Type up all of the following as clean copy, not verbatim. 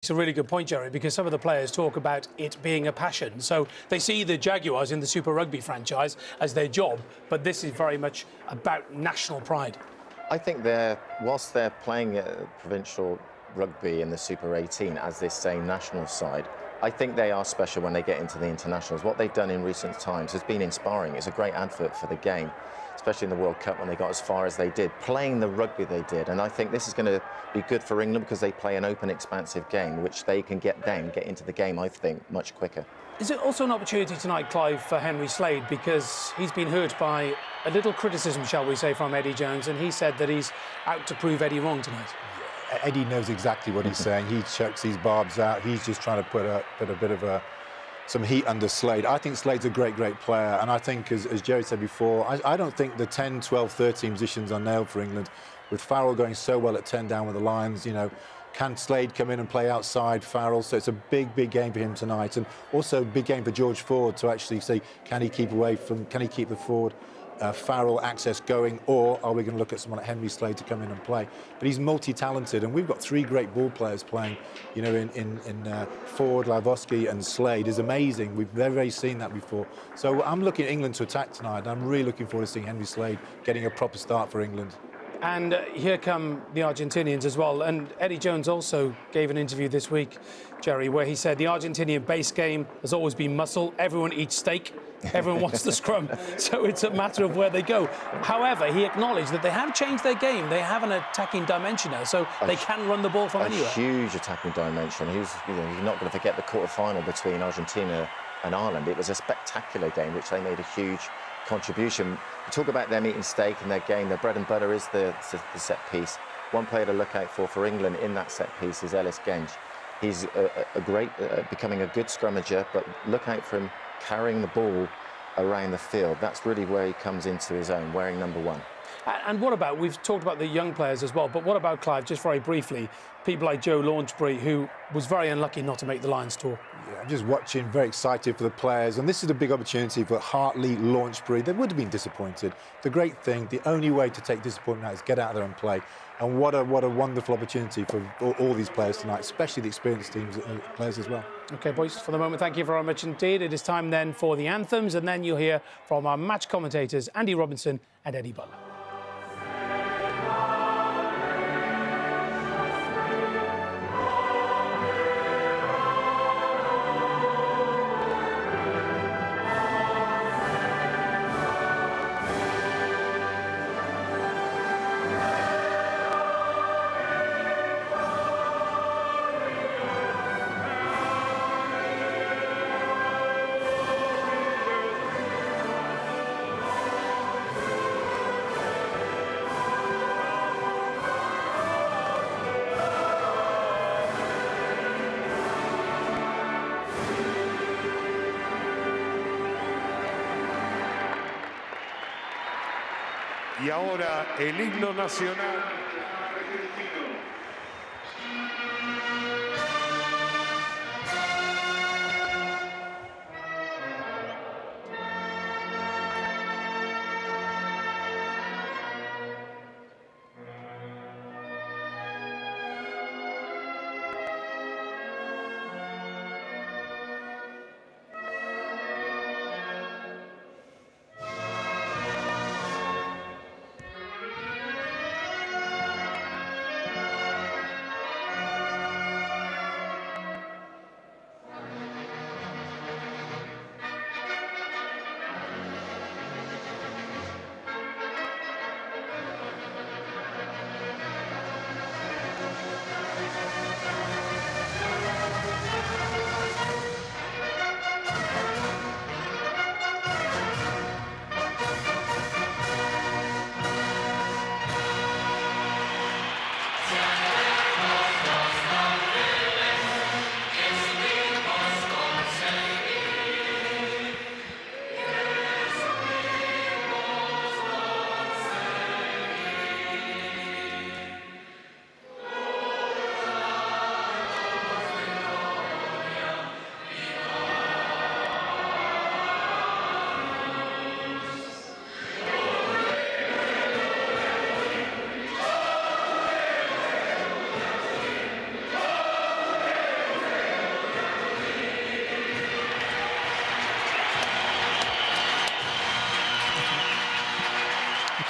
It's a really good point, Jerry, because some of the players talk about it being a passion. So they see the Jaguars in the Super Rugby franchise as their job, but this is very much about national pride. I think whilst they're playing provincial rugby in the Super 18 as this same national side, I think they are special when they get into the internationals. What they've done in recent times has been inspiring. It's a great advert for the game, especially in the World Cup when they got as far as they did, playing the rugby they did. And I think this is going to be good for England because they play an open, expansive game, which they can get into the game, I think, much quicker. Is it also an opportunity tonight, Clive, for Henry Slade, because he's been hurt by a little criticism, shall we say, from Eddie Jones, and he said that he's out to prove Eddie wrong tonight? Eddie knows exactly what he's saying. He chucks these barbs out. He's just trying to put a bit of some heat under Slade. I think Slade's a great player, and I think, as Jerry said before, I don't think the 10, 12, 13 positions are nailed for England. With Farrell going so well at 10 down with the Lions, you know, can Slade come in and play outside Farrell? So it's a big game for him tonight, and also a big game for George Ford to actually see, can he keep the forward Farrell access going, or are we going to look at someone like Henry Slade to come in and play? But he's multi-talented, and we've got three great ball players playing, you know, in Ford, Lavosky and Slade is amazing. We've never seen that before. So I'm looking at England to attack tonight, and I'm really looking forward to seeing Henry Slade getting a proper start for England. And here come the Argentinians as well. And Eddie Jones also gave an interview this week, Jerry, where he said the Argentinian base game has always been muscle. Everyone eats steak. Everyone wants the scrum. So it's a matter of where they go. However, he acknowledged that they have changed their game. They have an attacking dimension now, so they can run the ball from anywhere. A huge attacking dimension. You're not going to forget the quarter-final between Argentina and Ireland. It was a spectacular game, which they made a huge contribution. We talk about them eating steak and their game. Their bread and butter is the set piece. One player to look out for England in that set piece is Ellis Genge. He's becoming a good scrummager, but look out for him carrying the ball around the field. That's really where he comes into his own, wearing number 1. And what about, we've talked about the young players as well, but what about, Clive, just very briefly, people like Joe Launchbury, who was very unlucky not to make the Lions tour? Yeah, I'm just watching, very excited for the players, and this is a big opportunity for Hartley, Launchbury. They would have been disappointed. The great thing, the only way to take disappointment out is get out there and play. And what a wonderful opportunity for all these players tonight, especially the experienced teams players as well. OK, boys, for the moment, thank you very much indeed. It is time then for the anthems, and then you'll hear from our match commentators, Andy Robinson and Eddie Butler. Y ahora el himno nacional.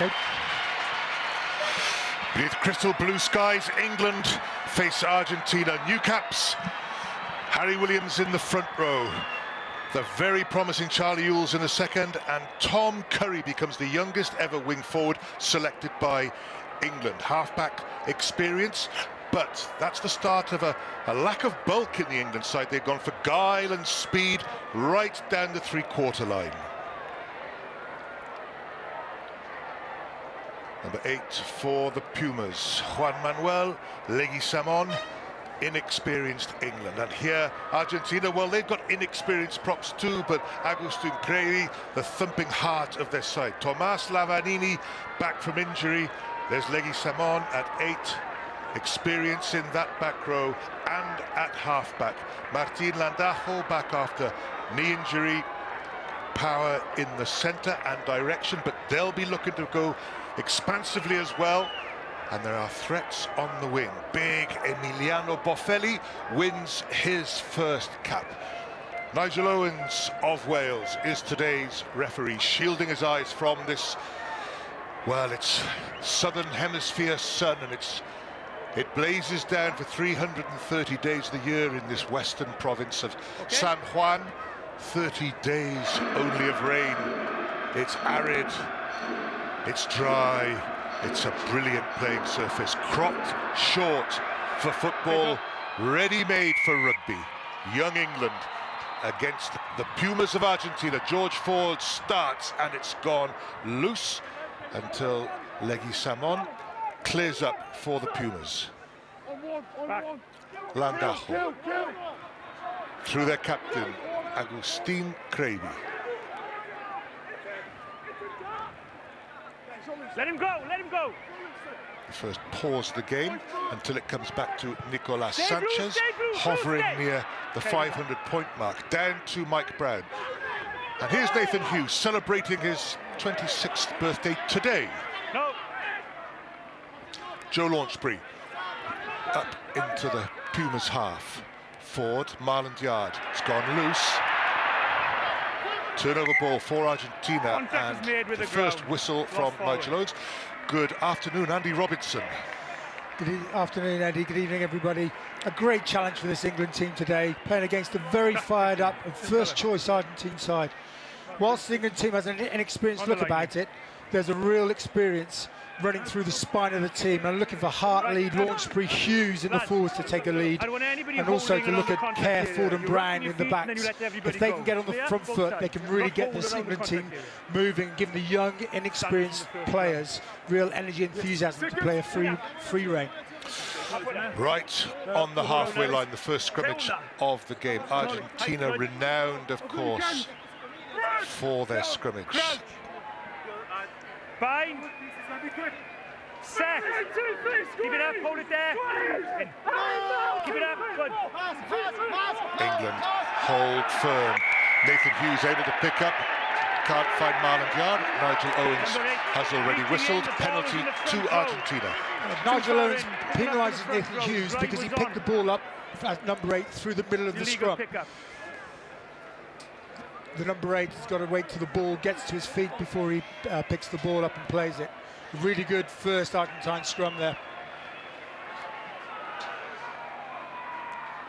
Okay. Beneath crystal blue skies, England face Argentina. New caps. Harry Williams in the front row. The very promising Charlie Ewels in the second, and Tom Curry becomes the youngest ever wing forward selected by England. Halfback experience, but that's the start of a lack of bulk in the England side. They've gone for guile and speed right down the three-quarter line. Number 8 for the Pumas, Juan Manuel Leguizamón. Inexperienced England, and here Argentina, well, they've got inexperienced props too, but Agustín Crevy, the thumping heart of their side. Tomás Lavanini back from injury. There's Leguizamón at 8, experience in that back row and at halfback. Martín Landajo back after knee injury, power in the centre and direction, but they'll be looking to go expansively as well. And there are threats on the wing. Big Emiliano Boffelli wins his first cap. Nigel Owens of Wales is today's referee, shielding his eyes from this, well, it's southern hemisphere sun, and it blazes down for 330 days of the year in this western province of San Juan. 30 days only of rain. It's arid, it's dry. It's a brilliant playing surface, cropped short for football, ready-made for rugby. Young England against the Pumas of Argentina. George Ford starts, and it's gone loose until Leguizamón clears up for the Pumas. Landajo through their captain, Agustín Crevy. Let him go, let him go. The first pause of the game until it comes back to Nicolas Sanchez, hovering near the 500-point mark, down to Mike Brown. And here's Nathan Hughes celebrating his 26th birthday today. No. Joe Launchbury up into the Pumas half. Ford, Marland Yard, it's gone loose. Turnover ball for Argentina, and the first whistle from Nigel Owens. Good afternoon, Andy Robinson. Good afternoon, Andy. Good evening, everybody. A great challenge for this England team today, playing against a very fired up and first-choice Argentine side. Whilst the England team has an inexperienced look about it, there's a real experience running through the spine of the team, and looking for Hartley, Launchbury, Hughes in the forwards to take a lead, and also to look at Kerr, Ford and Brown in the backs. If they can get on the front foot, they can really get this England team moving, giving the young, inexperienced players real energy and enthusiasm to play a free rein. Right on the halfway line, the first scrimmage of the game. Argentina renowned, of course, for their scrimmage. Fine. Set. Keep it up, hold it there. Keep it up, good. England hold firm. Nathan Hughes able to pick up. Can't find Marland Yard. Nigel Owens has already whistled. Penalty to Argentina. Nigel Owens penalises Nathan Hughes because he picked the ball up at number 8 through the middle of the scrum. The number 8 has got to wait till the ball gets to his feet before he picks the ball up and plays it. Really good first Argentine scrum there.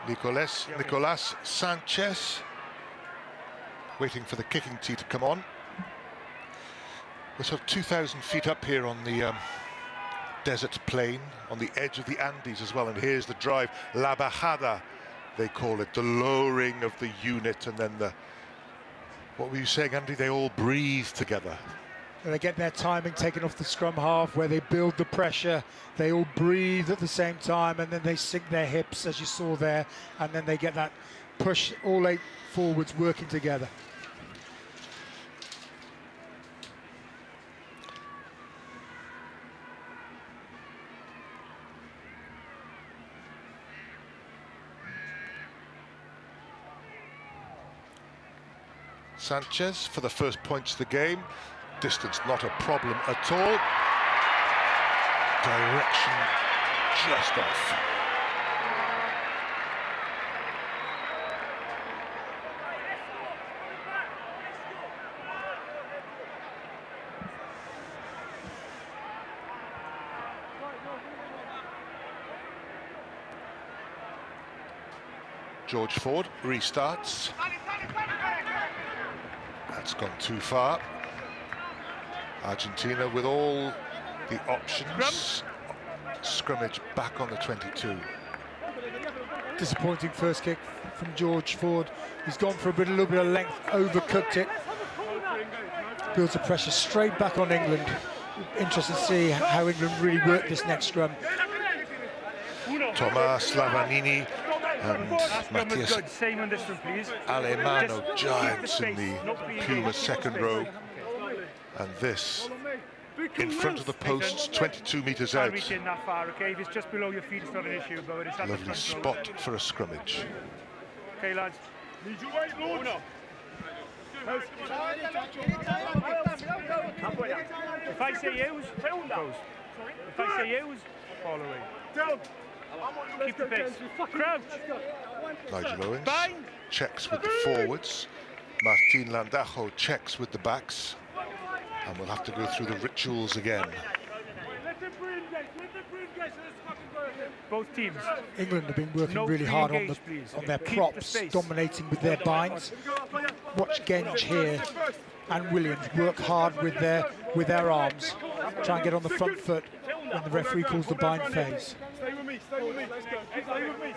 Nicolas Sanchez waiting for the kicking tee to come on. We're sort of 2,000 feet up here on the desert plain, on the edge of the Andes as well, and here's the drive, La Bajada, they call it, the lowering of the unit, and then the, what were you saying, Andy, they all breathe together. And they get their timing taken off the scrum half, where they build the pressure, they all breathe at the same time, and then they sink their hips, as you saw there, and then they get that push, all 8 forwards working together. Sanchez for the first points of the game. Distance not a problem at all. Direction just off. George Ford restarts. That's gone too far. Argentina with all the options. Scrimmage back on the 22. Disappointing first kick from George Ford. He's gone for a little bit of length, overcooked it. Builds the pressure straight back on England. Interested to see how England really work this next scrum. Thomas Lavanini and Matthias Alemano, giants in the Pumas second row. And this in front of the posts, 22 metres out. Lovely spot for a scrimmage. Okay, lads. If I say use, goes. If I say use, fall away. Keep the pace. Crouch. Nigel Owens checks with the forwards. Martin Landajo checks with the backs. And we'll have to go through the rituals again. Both teams. England have been working really hard on their props, dominating with their binds. Watch Genge here and Williams work hard with their arms. Try and get on the front foot when the referee calls the bind phase. Stay with me, stay with me. Let's go. Stay with me.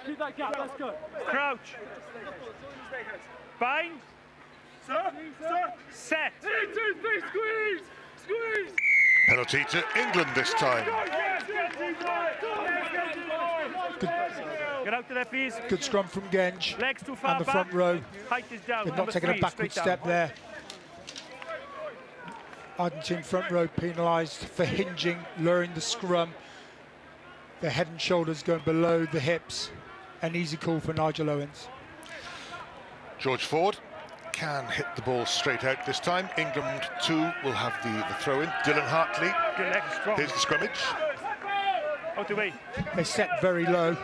Keep that gap, let's go. Crouch. Bind. Sir. Set. 3, 2, 3, squeeze. Squeeze. Penalty to England this time. Get out to there, please. Good scrum from Genge. Legs too far and the back. front row. Height is down. They're not taking a backward step there. Argentine front row penalised for hinging, lowering the scrum. Their head and shoulders going below the hips. An easy call for Nigel Owens. George Ford can hit the ball straight out this time. England too will have the throw-in. Dylan Hartley. Here's the scrimmage. Out the way. They set very low.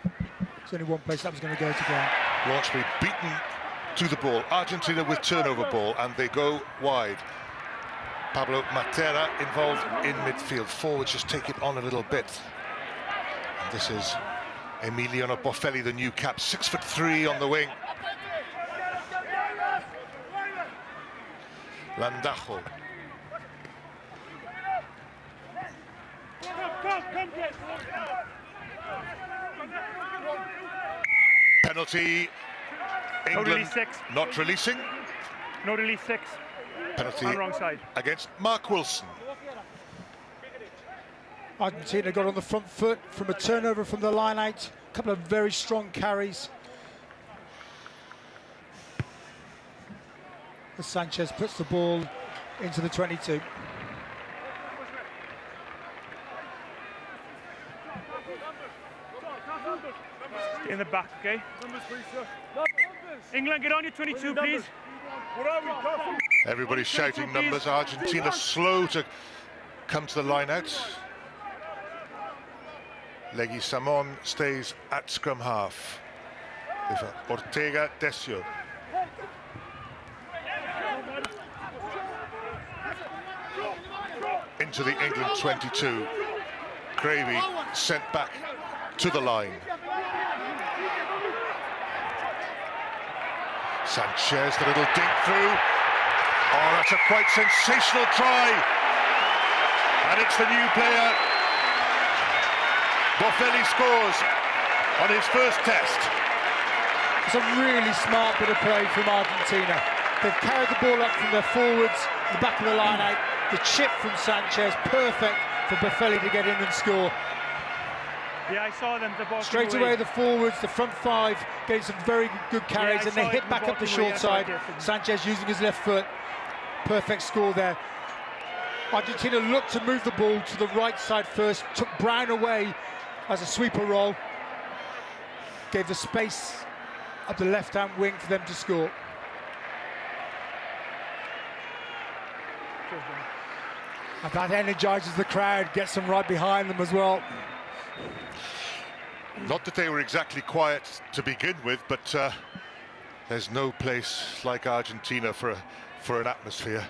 There's only one place that was going to go to ground. Launchby beaten to the ball. Argentina with turnover ball, and they go wide. Pablo Matera involved in midfield. Forwards just take it on a little bit. And this is Emiliano Boffelli, the new cap, 6'3" on the wing. Landajo. Penalty. England not releasing. No release 6. Penalty on wrong side against Mark Wilson. Argentina got on the front foot from a turnover from the line out. A couple of very strong carries. As Sanchez puts the ball into the 22. In the back, okay? England, get on your 22, please. Everybody's shouting numbers. Argentina slow to come to the line out. Leguizamón stays at scrum half. Ortega Decio. Into the England 22. Gravy sent back to the line. Sanchez, the little dink through. Oh, that's a quite sensational try. And it's the new player. Boffelli scores on his first test. It's a really smart bit of play from Argentina. They've carried the ball up from their forwards, the back of the line out. The chip from Sanchez, perfect for Boffelli to get in and score. Yeah, I saw them. Straight away, the forwards, the front five, getting some very good carries, and they hit back up the short side. Sanchez using his left foot. Perfect score there. Argentina looked to move the ball to the right side first, took Brown away as a sweeper roll, gave the space up the left-hand wing for them to score. And that energizes the crowd, gets them right behind them as well. Not that they were exactly quiet to begin with, but there's no place like Argentina for an atmosphere.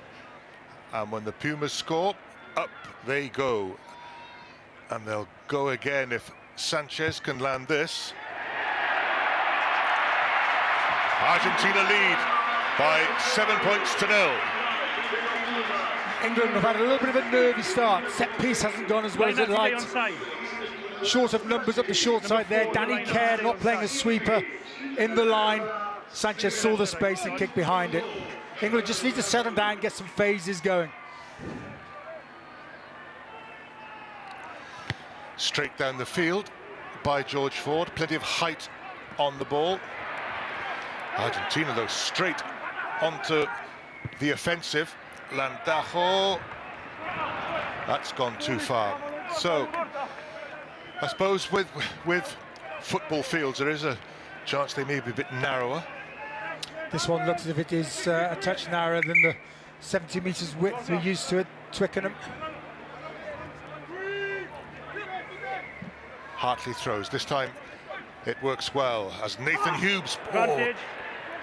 And when the Pumas score, up they go. And they'll go again if Sanchez can land this. Argentina lead by 7 points to 0. England have had a little bit of a nervy start. Set piece hasn't gone as well as it liked. Short of numbers up the short side there. Danny Kerr not playing a sweeper in the line. Sanchez saw the space and kicked behind it. England just need to settle down, get some phases going. Straight down the field by George Ford. Plenty of height on the ball. Argentina, though, straight onto the offensive. Landajo. That's gone too far. So, I suppose with football fields, there is a chance they may be a bit narrower. This one looks as if it is a touch narrower than the 70 metres width we're used to at Twickenham. Hartley throws. This time it works well as Nathan Hughes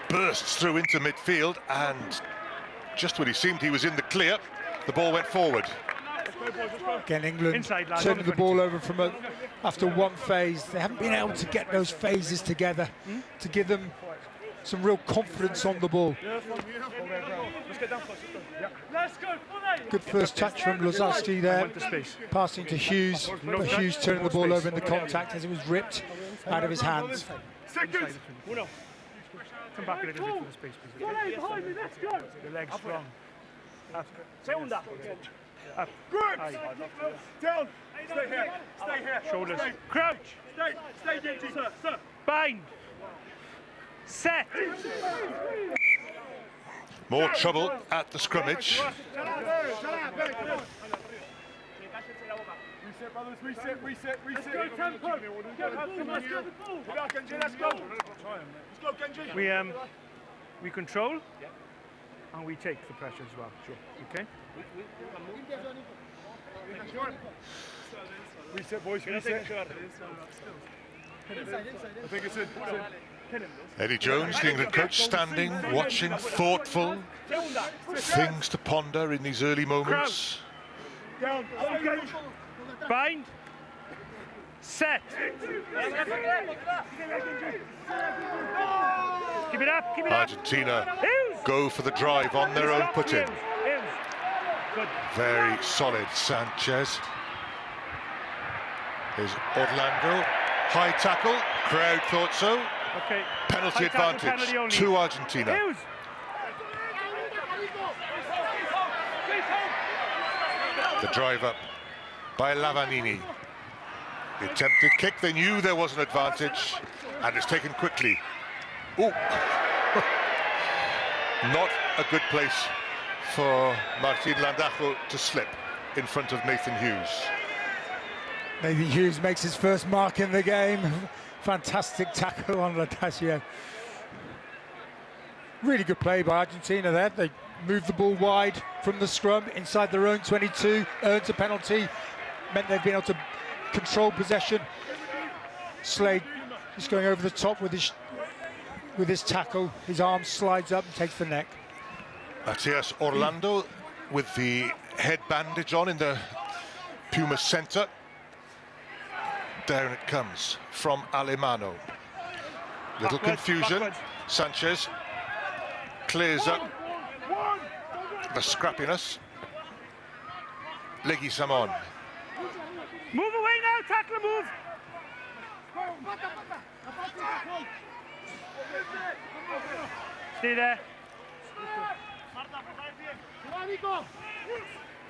bursts through into midfield, and just when he seemed he was in the clear, the ball went forward. Again, England turning the ball over from after one phase. They haven't been able to get those phases together to give them some real confidence on the ball. Good first touch from Lozowski there, passing to Hughes, but Hughes turning the ball over in the contact as it was ripped out of his hands. Come back a little bit for the space, please. Behind me, let's go. The legs strong. Segunda. Up. Good. Down. Stay here. Stay here. Shoulders. Crouch. Stay, Genji. Sir. Bind. Set. More trouble at the scrummage. Reset. We control and we take the pressure as well. Sure. Okay. Reset, boys. Reset. I think it's in. Eddie Jones, the England coach, standing, watching, thoughtful. Things to ponder in these early moments. Bind. Set. Keep it up. Argentina go for the drive on their own put-in. Very solid Sanchez. Here's Orlando. High tackle. Crowd thought so. Okay. Penalty advantage to Argentina. The drive up by Lavanini. The attempted kick, they knew there was an advantage, and it's taken quickly. Ooh. Not a good place for Martin Landajo to slip in front of Nathan Hughes. Nathan Hughes makes his first mark in the game. Fantastic tackle on Landajo. Really good play by Argentina there. They moved the ball wide from the scrum inside their own 22, earned a penalty, meant they've been able to control possession. Slade just going over the top with his tackle. His arm slides up and takes the neck. Matias Orlando with the head bandage on in the Pumas centre. Down it comes from Alemano. Little confusion. Sanchez clears up the scrappiness. Leguizamón. Move away now, tackler, move. Stay there.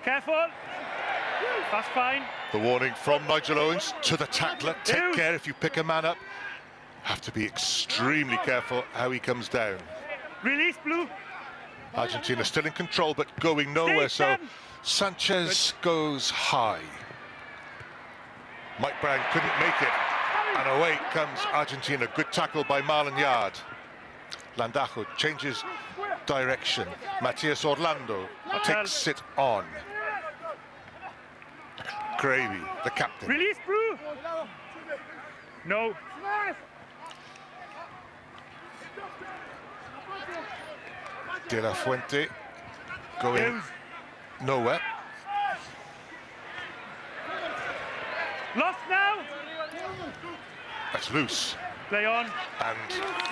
Careful. That's fine. The warning from Nigel Owens to the tackler. Take care if you pick a man up. Have to be extremely careful how he comes down. Release, Blue. Argentina still in control, but going nowhere, so Sanchez goes high. Mike Brown couldn't make it, and away comes Argentina. Good tackle by Marlon Yard. Landajo changes direction. Matias Orlando takes it on. Gravy, the captain. Release, Blue. No. De La Fuente going nowhere. Lost now. That's loose. Play on. And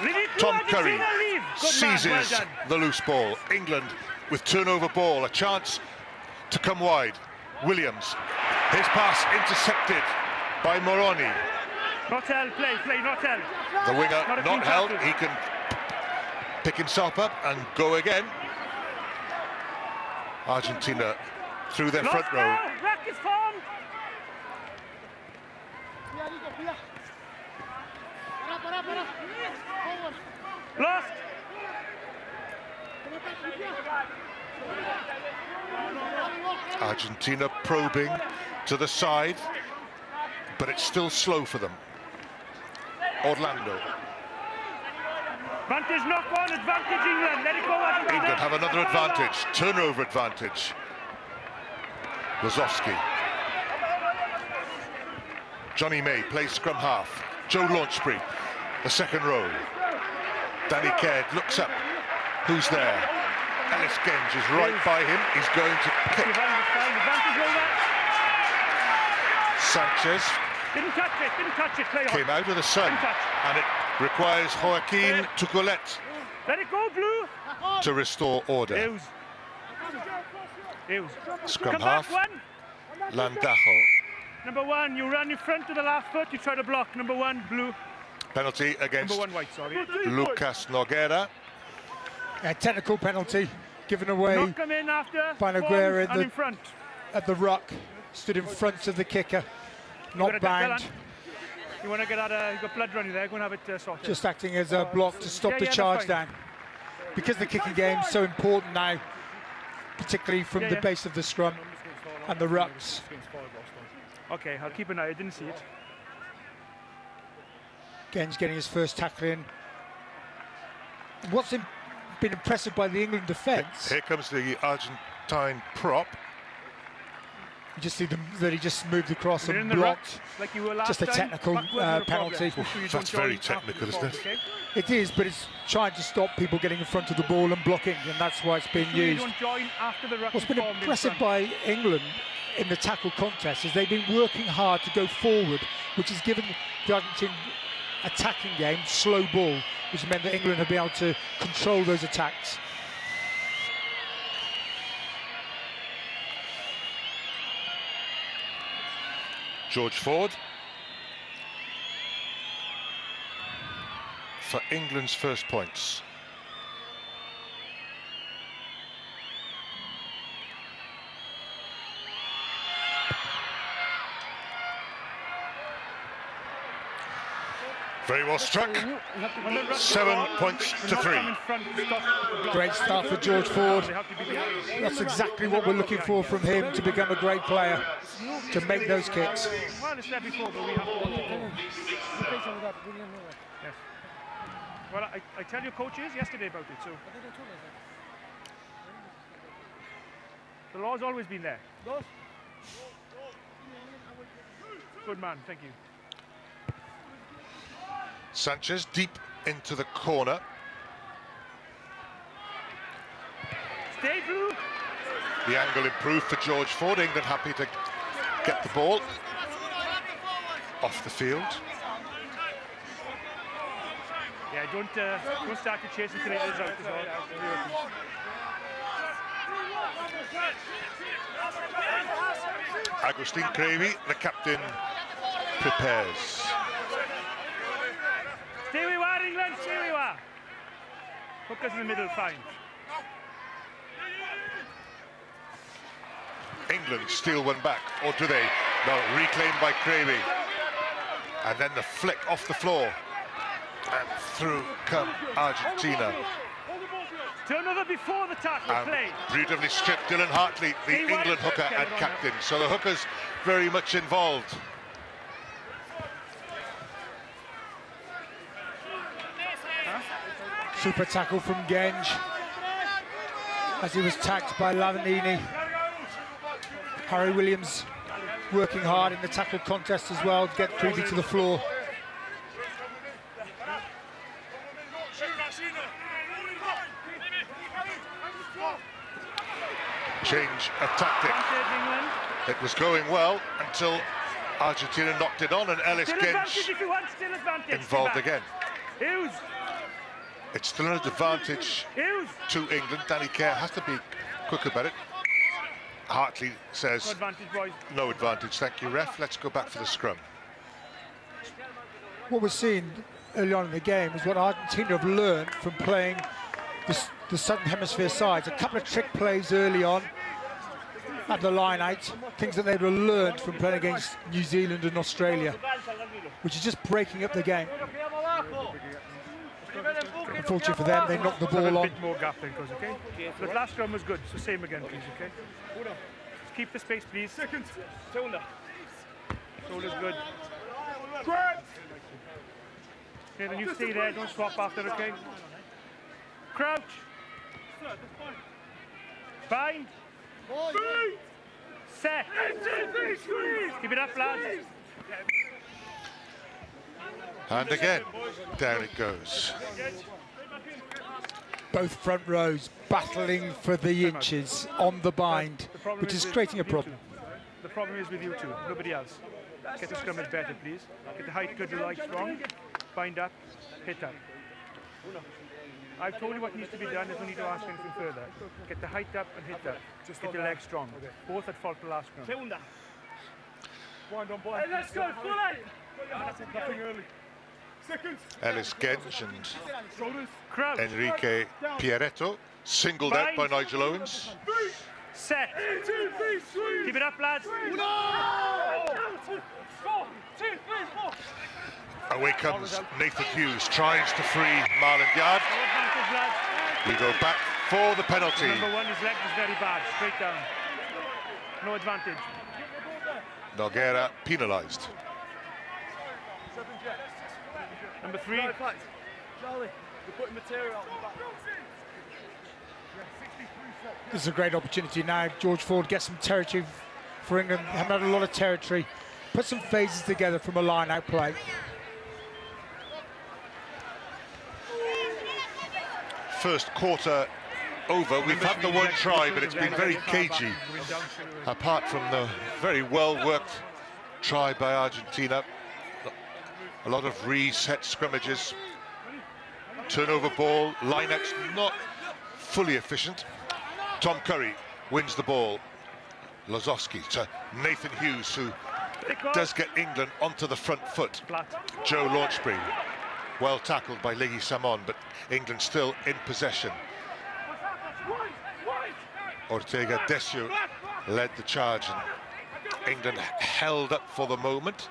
Leave it to Tom Curry Argentina, leave. Good man, seizes well done. the loose ball. England with turnover ball, a chance to come wide. Williams, his pass intercepted by Moroni. Not held, play, not held. The winger Not a not clean held, tackle. he can pick himself up and go again. Argentina through their front row. Now, rack is formed. Lost. Argentina probing to the side, but it's still slow for them. Orlando. Advantage knock on, advantage England. Let it go, Argentina. England have another advantage, turnover advantage. Lazowski. Johnny May plays scrum half. Joe Launchbury, the second row. Danny Caird looks up. Who's there? Ellis Genge is right by him. He's going to kick. Advantage over. Sanchez Didn't touch it, play on. came out of the sun, Didn't touch. and it requires Joaquin Tucolet Let it go, Blue. to restore order. Hughes. Scrum Come half. back, one. Landajo. Number one, you run in front to the last foot, you try to block. Number one, Blue. Penalty against Number one, white, sorry. Lucas Nogueira. A technical penalty given away Knock him in after. by forms Nogueira and in front. at the ruck. Stood in front of the kicker, Got not it, banged. Dylan. You want to get out, you've got blood running there, go and have it sorted. Just acting as a block to stop Yeah, the yeah, charge that's fine. down. Because the kicking game is so important now, particularly from Yeah, the yeah. base of the scrum and the rucks. Okay, I'll keep an eye, I didn't see it. Genge getting his first tackle in. What's been impressive by the England defence, Here comes the Argentine prop. you just see that he just moved across You're in and the ruck, blocked. like you were last Just a time. technical, Backwards is a problem. penalty. Make sure you That's don't very join after technical, the isn't form, it? okay? It is, but it's trying to stop people getting in front of the ball and blocking, and that's why it's being Make sure you used. don't join after the ruck What's is been formed in impressive front. by England in the tackle contest is they've been working hard to go forward, which has given the Argentine attacking game slow ball, which has meant that England have been able to control those attacks. George Ford for England's first points. Very well struck. 7 points to 3. Great start for George Ford. That's exactly what we're looking for from him to become a great player, to make those kicks. Well, it's there before, but we have to watch it. Yes. Well, I tell your coaches yesterday about it, so. The law's always been there. Good man, thank you. Sanchez deep into the corner. Stay, Blue. The angle improved for George Ford. England happy to get the ball off the field. Yeah, don't start to chase until it is out as well. Agustin Crevi, the captain, prepares. Stay where you are, England, stay where you are. Hookers in the middle, fine. England steal one back, or do they? No, reclaimed by Crevi. And then the flick off the floor. And through come Argentina. Turnover before the tackle, play. Beautifully stripped Dylan Hartley, the England hooker and captain. So the hookers very much involved. Super tackle from Genge as he was tagged by Lavanini. Harry Williams working hard in the tackle contest as well to get Creevy to the floor. Change of tactic. It was going well until Argentina knocked it on, and Ellis Genge involved again. Hughes. It's still an advantage to England. Danny Kerr has to be quick about it. Hartley says, No advantage, boys. no advantage, thank you, ref. Let's go back for the scrum. What we're seeing early on in the game is what Argentina have learned from playing the Southern Hemisphere sides. A couple of trick plays early on at the line-out, things that they've learned from playing against New Zealand and Australia, which is just breaking up the game. Unfortunately for them, they knocked the ball A on. bit more gap then, cause, okay? But last scrum was good, so same again, please, okay? Just keep the space, please. Second. Shoulders good. Okay, then you stay there, don't swap after, okay? Crouch. Bind. Set. Keep it up, lads. And again, down it goes. Both front rows battling for the inches on the bind, which is creating a problem. The problem is with you two, nobody else. Get the scrummage better, please. Get the height good, the leg strong. Bind up, hit up. I've told you what needs to be done, there's no need to ask anything further. Get the height up and hit up. Just get the leg strong. Both at fault the last scrum. Hey, let's go, full out! Nothing early. Ellis Genge and Crouch. Enrique Pierretto, singled out by Nigel Owens. Set. Keep it up, lads. Away comes Nathan Hughes, tries to free Marland Yard. No advantage, lads. We go back for the penalty. Number one, his leg is very bad. Straight down. No advantage. Nogueira penalised. Number three. Charlie, we're putting material out the back. This is a great opportunity now. George Ford gets some territory for England. They haven't had a lot of territory. Put some phases together from a line-out play. First quarter over. We've had the one try, but it's been very cagey. Apart from the very well-worked try by Argentina. A lot of reset scrummages. Turnover ball, line-outs not fully efficient. Tom Curry wins the ball. Lozowski to Nathan Hughes, who does get England onto the front foot. Joe Launchbury, well tackled by Leggy Samon, but England still in possession. Ortega Desio led the charge, and England held up for the moment.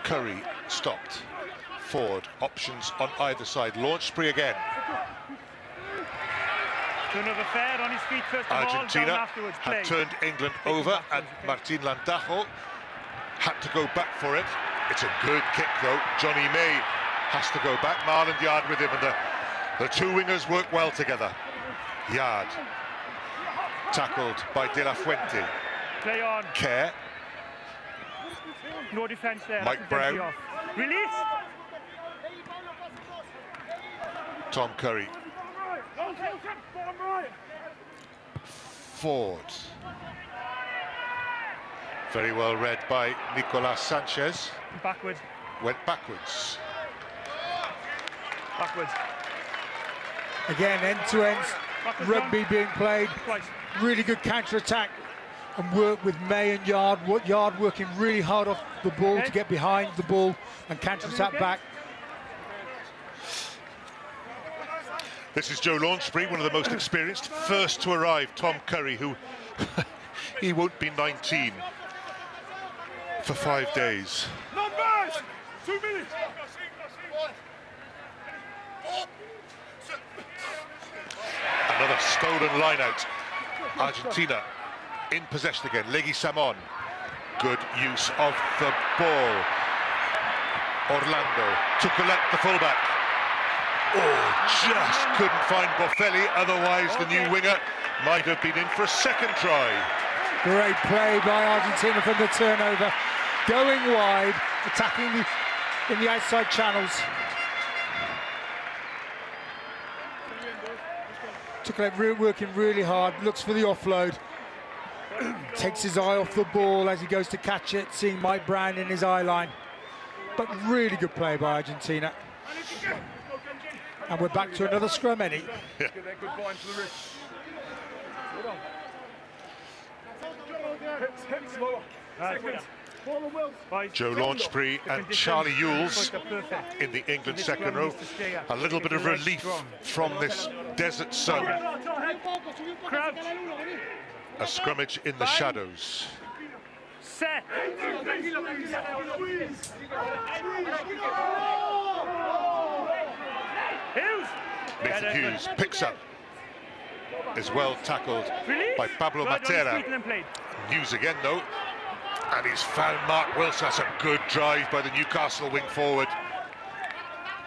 Curry stopped. Ford, options on either side. Launchbury again. Turnover fair on his feet first of Argentina all, down afterwards, play. had turned England over, and Martin Landajo had to go back for it. It's a good kick though. Johnny May has to go back. Marland Yard with him, and the two wingers work well together. Yard tackled by De La Fuente. Play on. Kerr. No defence there. Mike That's Brown. off. Release. Tom Curry. Ford. Very well read by Nicolas Sanchez. Backwards. Went backwards. Backwards. Again, end-to-end rugby being played. Twice. Really good counter-attack and work with May and Yard. Yard working really hard off the ball to get behind the ball and counter-attack back. This is Joe Launchbury, one of the most experienced. First to arrive, Tom Curry, who he won't be 19 for 5 days. Numbers! 2 minutes! Another stolen line out. Argentina in possession again. Leggy Samon. Good use of the ball. Orlando. Tuculet, the fullback. Oh, just couldn't find Boffelli, otherwise the new winger might have been in for a second try. Great play by Argentina from the turnover. Going wide, attacking in the outside channels. Tuculet working really hard, looks for the offload. Takes his eye off the ball as he goes to catch it, seeing Mike Brown in his eye line. But really good play by Argentina. And we're back to another scrum, Eddie. Yeah. Joe Launchbury and Charlie Ewells in the England second row. A little bit of relief from this desert sun. A scrummage in the shadows. Set. Nathan Hughes picks up. Is well tackled by Pablo Matera. Hughes again though. And he's found Mark Wilson. That's a good drive by the Newcastle wing forward.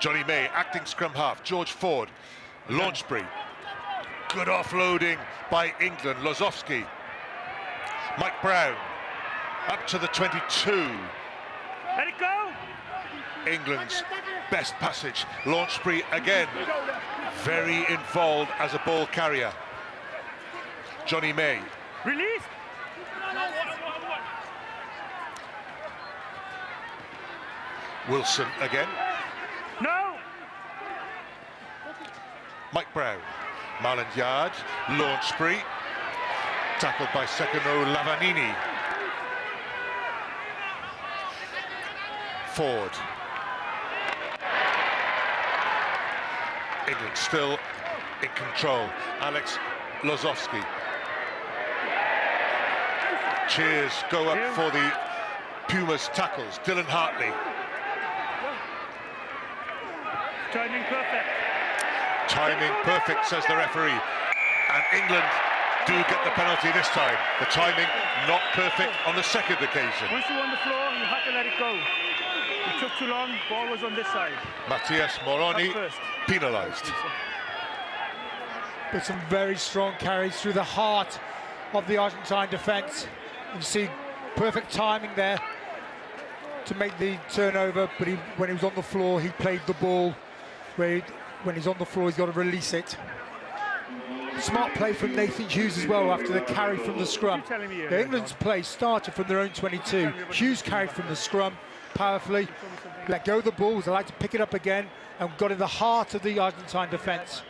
Johnny May, acting scrum half. George Ford, Launchbury. Good offloading by England. Lozowski. Mike Brown, up to the 22. Let it go. England's best passage. Launchbury again, very involved as a ball carrier. Johnny May. Release. Wilson again. No. Mike Brown. Marland Yard. Launchbury. Tackled by second row Lavanini. Ford. England still in control. Alex Lozowski. Cheers go up for the Pumas tackles. Dylan Hartley. Timing perfect. Timing perfect, says the referee. And England do get the penalty this time. The timing not perfect on the second occasion. Once you were on the floor, you had to let it go. It took too long, ball was on this side. Matias Moroni penalised. With some very strong carries through the heart of the Argentine defence. You see perfect timing there to make the turnover, but when he was on the floor, he played the ball. When he's on the floor, he's got to release it. Smart play from Nathan Hughes as well after the carry from the scrum. England's play started from their own 22. Hughes carried from the scrum powerfully, let go of the ball, they like to pick it up again, and got in the heart of the Argentine defence,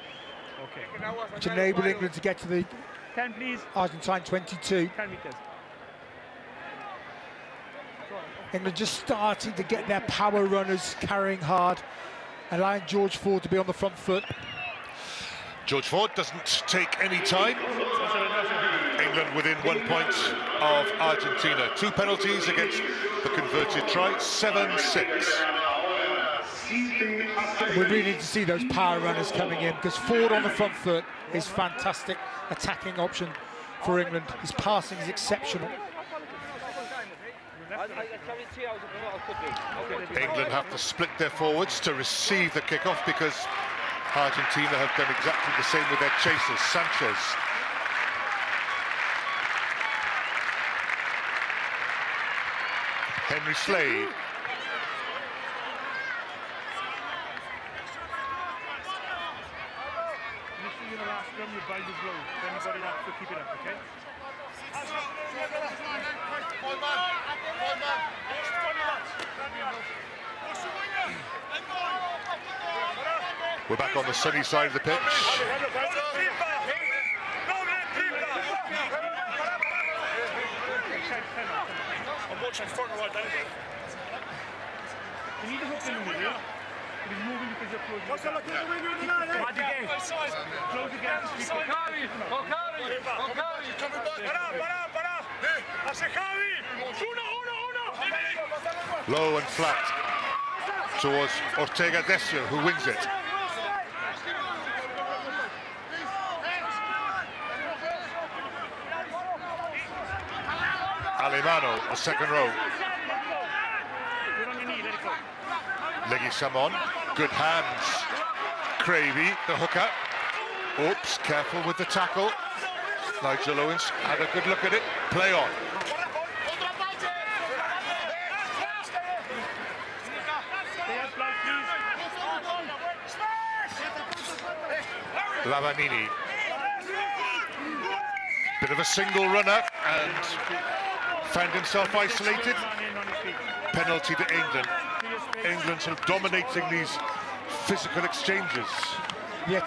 which enabled England to get to the 10, please. Argentine 22. 10 meters. England just starting to get their power runners carrying hard, allowing George Ford to be on the front foot. George Ford doesn't take any time. England within 1 point of Argentina. 2 penalties against the converted try, 7-6. We really need to see those power runners coming in, because Ford on the front foot is fantastic attacking option for England. His passing is exceptional. England have to split their forwards to receive the kickoff, because Argentina have done exactly the same with their chasers. Sanchez. Henry Slade. Initially in the last scrum, your bite is low. Then you've got it up, so keep it up, okay? We're back on the sunny side of the pitch. I'm watching front and right anyway. You need to hook in the middle. He's moving because you're closing. Close again. Low and flat towards Ortega Desio, who wins it. Alemano, the second row. Leguizamon, good hands. Cravey, the hooker. Oops, careful with the tackle. Nigel Owens had a good look at it. Play on. Lavanini. Bit of a single runner. and found himself isolated. Penalty to England. England sort of dominating these physical exchanges. The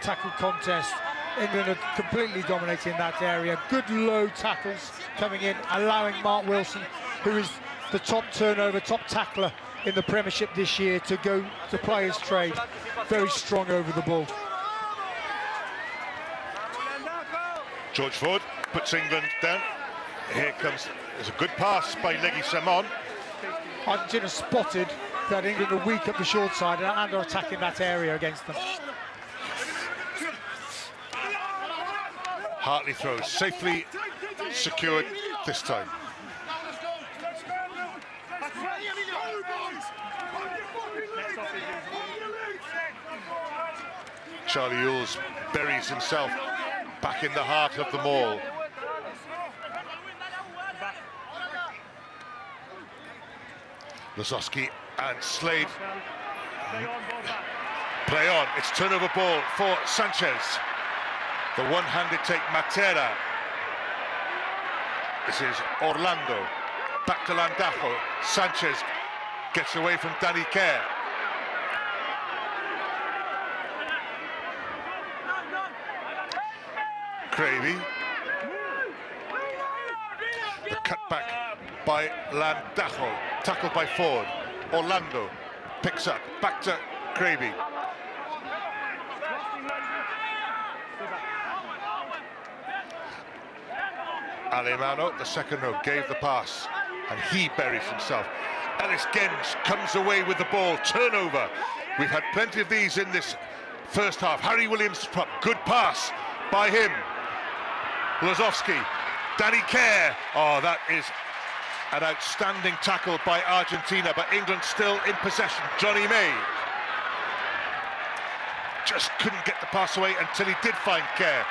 tackle contest, England are completely dominating that area. Good low tackles coming in, allowing Mark Wilson, who is the top turnover, top tackler in the Premiership this year, to go to play his trade. Very strong over the ball. George Ford puts England down. Here comes, there's a good pass by Leguizamon. Argentina spotted that England are weak up the short side and are attacking that area against them. Hartley throws, safely secured this time. Charlie Ewels buries himself back in the heart of the maul. Lozowski and Slade play on. It's turnover ball for Sanchez. The one-handed take, Matera. This is Orlando. Back to Landajo. Sanchez gets away from Danny Kerr. Cravey. The cutback by Landajo. Tackled by Ford. Orlando picks up. Back to Cravey. Alemano, the second row, gave the pass, and he buries himself. Ellis Genge comes away with the ball. Turnover. We've had plenty of these in this first half. Harry Williams, good pass by him. Lozowski, Danny Kerr. Oh, that is an outstanding tackle by Argentina, but England still in possession. Johnny May just couldn't get the pass away until he did find Kerr.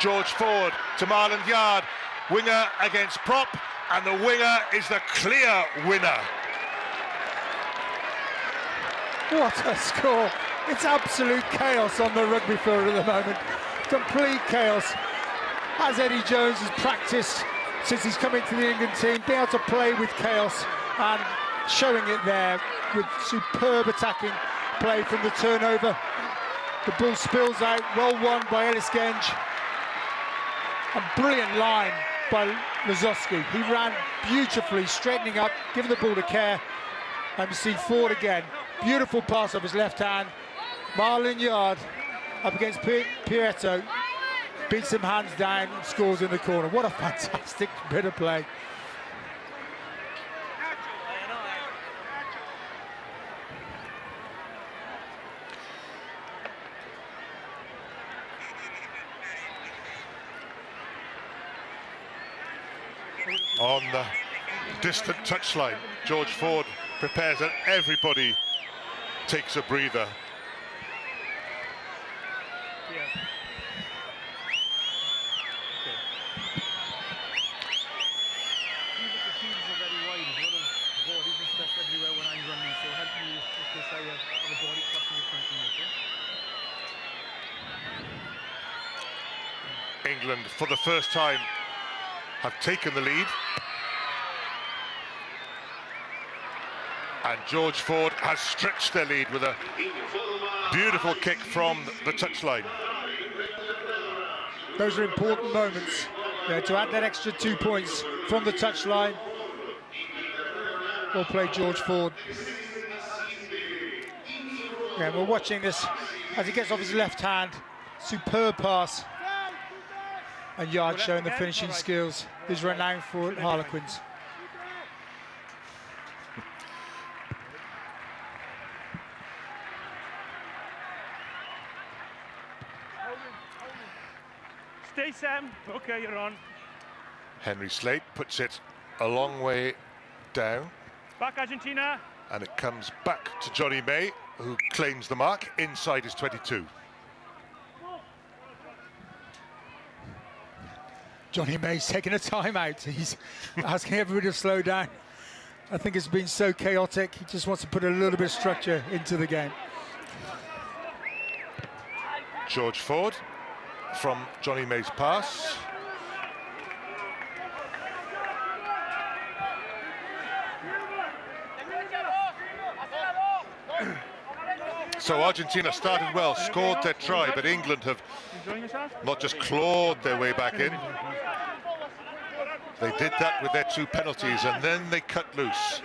George Ford to Marland Yard, winger against prop, and the winger is the clear winner. What a score. It's absolute chaos on the rugby field at the moment. Complete chaos. As Eddie Jones has practiced since he's come into the England team, being able to play with chaos and showing it there with superb attacking play from the turnover. The ball spills out, well won by Ellis Genge. A brilliant line by Lozowski. He ran beautifully, straightening up, giving the ball to Kerr. And you see Ford again. Beautiful pass off his left hand. Marland Yard up against Pietro. Beats him hands down and scores in the corner. What a fantastic bit of play. On the distant touchline, George Ford prepares and everybody takes a breather. England, for the first time, have taken the lead. And George Ford has stretched their lead with a beautiful kick from the touchline. Those are important moments to add that extra 2 points from the touchline. Well played, George Ford. Yeah, we're watching this as he gets off his left hand. Superb pass. And Yard showing the finishing skills. He's renowned for Harlequins. Stay, Sam. Okay, you're on. Henry Slate puts it a long way down. Back, Argentina. And it comes back to Johnny May, who claims the mark inside his 22. Johnny May's taking a timeout. He's asking everybody to slow down. I think it's been so chaotic. He just wants to put a little bit of structure into the game. George Ford from Johnny May's pass. So Argentina started well, scored their try, but England have not just clawed their way back in. They did that with their 2 penalties, and then they cut loose.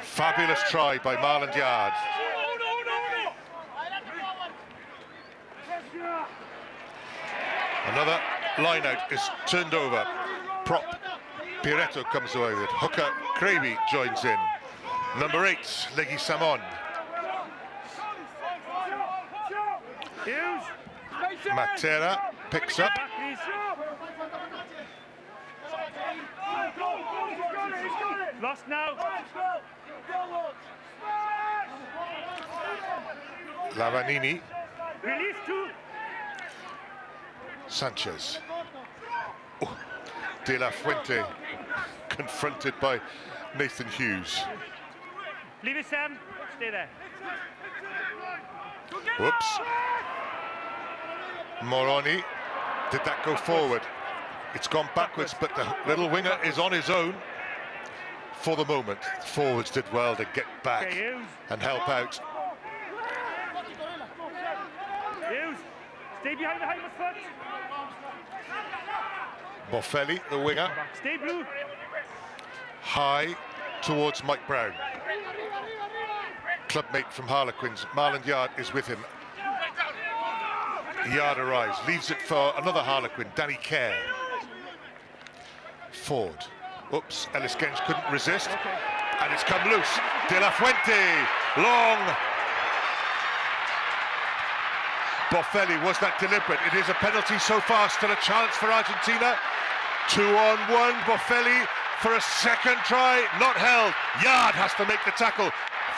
Fabulous try by Marland Yard. Another line-out is turned over. Prop Piretto comes away with it. Hooker Cravey joins in. Number 8, Leguizamón. Matera picks up. Lost now. Lavanini. Release 2. Sanchez. Oh, De La Fuente confronted by Nathan Hughes. Leave it, Sam. Stay there. Whoops. Moroni. Did that go forward? It's gone backwards, but the little winger is on his own for the moment. Forwards did well to get back and help out. Hughes, stay behind the Heimer's foot. Boffelli, the winger. Stay blue. High towards Mike Brown. Clubmate from Harlequins, Marland Yard, is with him. Yard arrives, leaves it for another Harlequin, Danny Kerr. Ford. Oops, Ellis Genge couldn't resist. And it's come loose. De La Fuente, long. Boffelli, was that deliberate? It is a penalty so far, still a chance for Argentina. 2-on-1, Boffelli for a second try, not held. Yard has to make the tackle.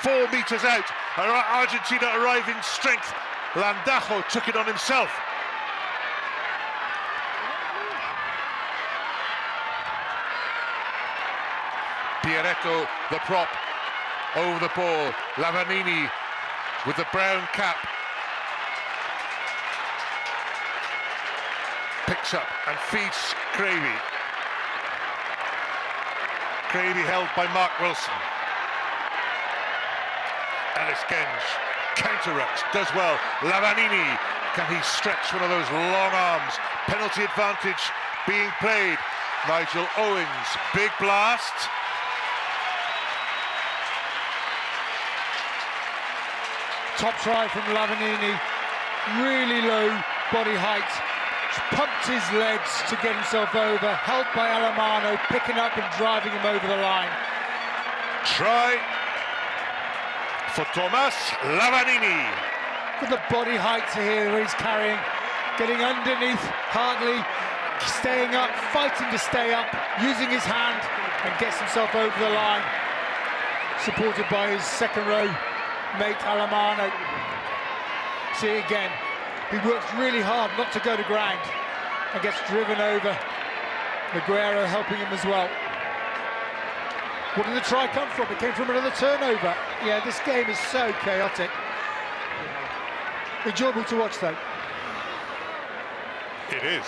4 meters out. Argentina arrive in strength. Landajo took it on himself. Piretto, the prop, over the ball. Lavanini with the brown cap. Picks up and feeds Cravey. Cravey held by Mark Wilson. Ellis Genge counteracts, does well. Lavanini, can he stretch one of those long arms? Penalty advantage being played. Nigel Owens, big blast. Top try from Lavanini, really low body height. Pumped his legs to get himself over, helped by Alemano, picking up and driving him over the line. Try for Thomas Lavanini. With the body height to here where he's carrying, getting underneath Hartley, staying up, fighting to stay up, using his hand, and gets himself over the line, supported by his second row mate Alemano. See it again. He works really hard not to go to ground and gets driven over. Maguero helping him as well. Where did the try come from? It came from another turnover. Yeah, this game is so chaotic. Enjoyable to watch, though. It is.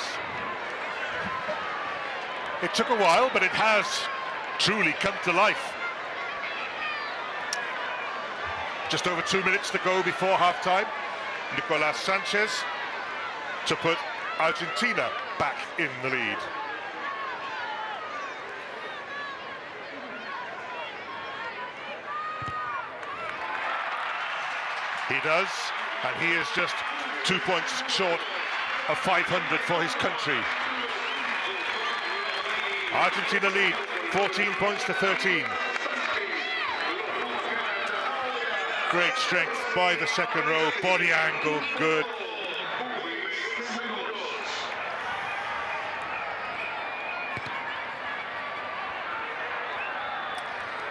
It took a while, but it has truly come to life. Just over 2 minutes to go before half-time. Nicolas Sanchez to put Argentina back in the lead. He does, and he is just 2 points short of 500 for his country. Argentina lead 14 points to 13. Great strength by the second row, body angle good.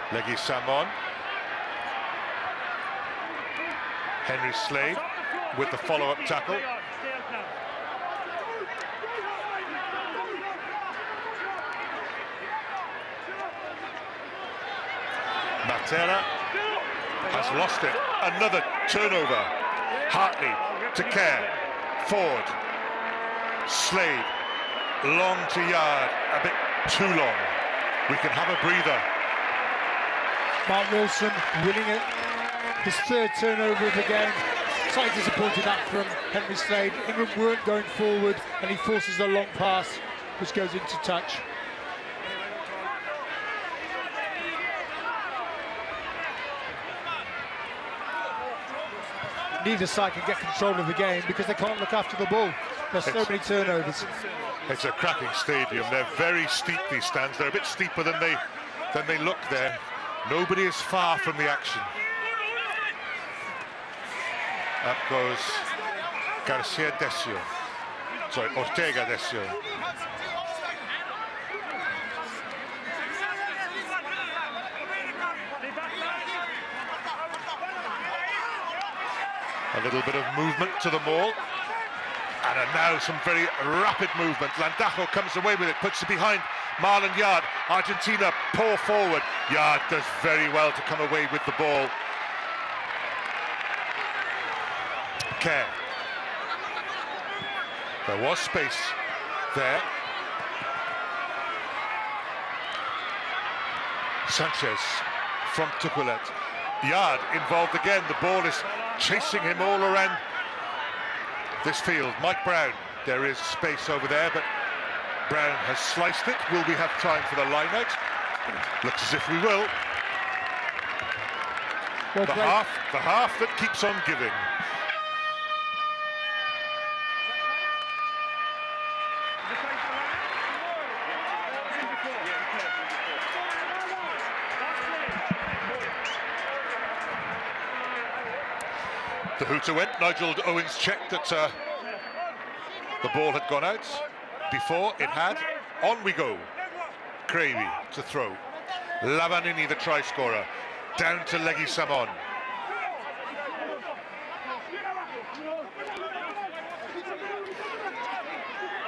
Leguizamón. Henry Slade with the follow-up tackle. Matera has lost it. Another turnover. Hartley to Kerr. Ford. Slade. Long to Yard. A bit too long. We can have a breather. Mark Wilson winning it His third turnover of the game. Slightly disappointed that from Henry Slade. England weren't going forward, and he forces a long pass, which goes into touch. Neither side can get control of the game because they can't look after the ball. There's so many turnovers. It's a cracking stadium. They're very steep, these stands. They're a bit steeper than they look there. Nobody is far from the action. Up goes Garcia Decio. Sorry, Ortega Decio. A little bit of movement to the ball. And now some very rapid movement. Landajo comes away with it, puts it behind Marlon Yard. Argentina pour forward. Yard does very well to come away with the ball. Care. There was space there. Sanchez from Tuculet. Yard involved again. The ball is chasing him all around this field. Mike Brown, there is space over there, but Brown has sliced it. Will we have time for the line-out? Looks as if we will. Well, the half that keeps on giving. The hooter went. Nigel Owens checked that the ball had gone out before it had. On we go. Cravey to throw. Lavanini, the try scorer, down to Leguizamón.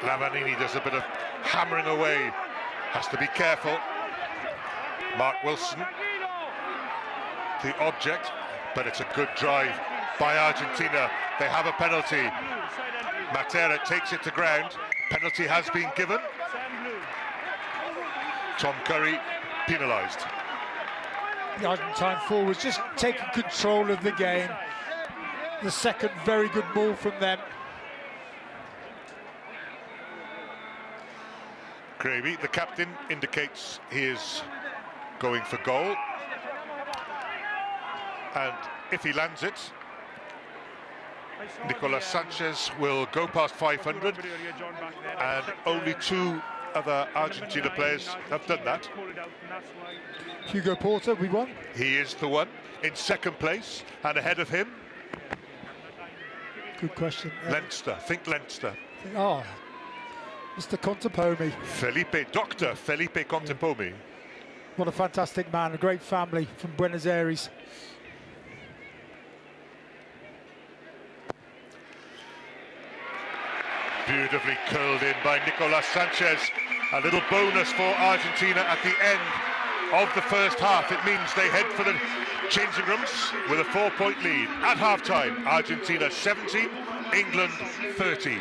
Lavanini does a bit of hammering away. Has to be careful. Mark Wilson, the object, but it's a good drive by Argentina. They have a penalty. Matera takes it to ground. Penalty has been given. Tom Curry penalised. The Argentine forwards just taking control of the game. The second very good ball from them. Gravy, the captain, indicates he is going for goal. And if he lands it, Nicolas Sanchez will go past 500, and only two other Argentina players have done that. Hugo Porter, we won. He is the one in second place, and ahead of him, good question. Leinster. Think Leinster. Oh, Mr. Contepomi. Dr. Felipe Contepomi. What a fantastic man, a great family from Buenos Aires. Beautifully curled in by Nicolas Sanchez. A little bonus for Argentina at the end of the first half. It means they head for the changing rooms with a 4-point lead. At half-time, Argentina 17, England 13.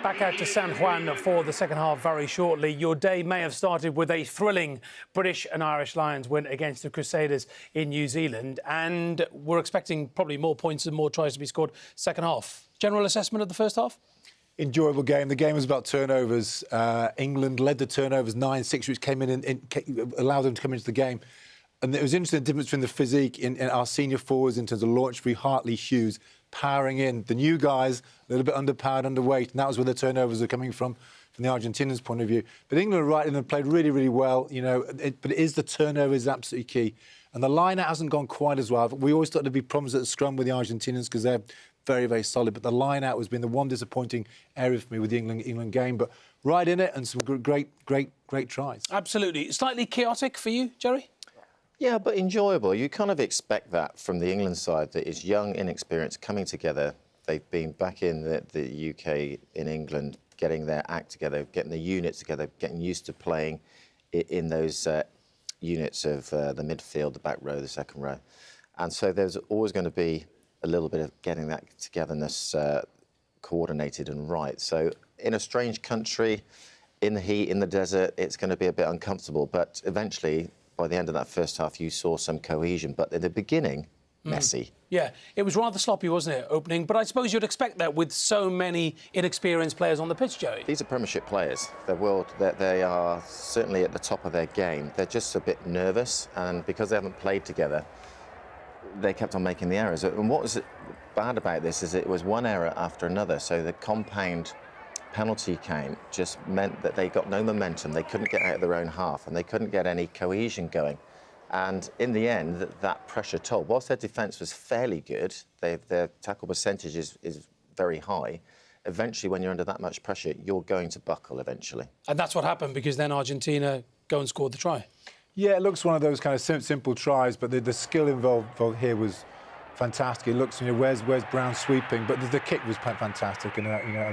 Back out to San Juan for the second half very shortly. Your day may have started with a thrilling British and Irish Lions win against the Crusaders in New Zealand, and we're expecting probably more points and more tries to be scored second half. General assessment of the first half? Enjoyable game. The game was about turnovers. England led the turnovers 9-6, which came in and allowed them to come into the game. And it was interesting, the difference between the physique in our senior forwards in terms of Launchbury, Hartley, Hughes, powering in. The new guys, a little bit underpowered, underweight, and that was where the turnovers are coming from the Argentinians' point of view. But England are right in and played really, really well, you know, but it is the turnovers absolutely key. And the line-out hasn't gone quite as well. We always thought there'd be problems at the scrum with the Argentinians because they're very, very solid. But the line-out has been the one disappointing area for me with the England game. But right in it and some great tries. Absolutely. Slightly chaotic for you, Jerry? Yeah, but enjoyable. You kind of expect that from the England side, that is young, inexperienced, coming together. They've been back in the UK, in England, getting their act together, getting the units together, getting used to playing in those units of the midfield, the back row, the second row. And so there's always going to be a little bit of getting that togetherness coordinated and right. So in a strange country, in the heat, in the desert, it's going to be a bit uncomfortable. But eventually, by the end of that first half, you saw some cohesion. But at the beginning, messy. Yeah, it was rather sloppy, wasn't it, opening? But I suppose you'd expect that with so many inexperienced players on the pitch, Joey. These are Premiership players. They are certainly at the top of their game. They're just a bit nervous, and because they haven't played together, they kept on making the errors. And what was bad about this is it was one error after another. So the compound penalty count just meant that they got no momentum. They couldn't get out of their own half, and they couldn't get any cohesion going. And in the end, that pressure told. Whilst their defence was fairly good, their tackle percentage is very high. Eventually, when you're under that much pressure, you're going to buckle eventually. And that's what happened, because then Argentina go and scored the try. Yeah, it looks one of those kind of simple tries, but the skill involved here was fantastic. It looks, where's Brown sweeping, but the kick was fantastic, and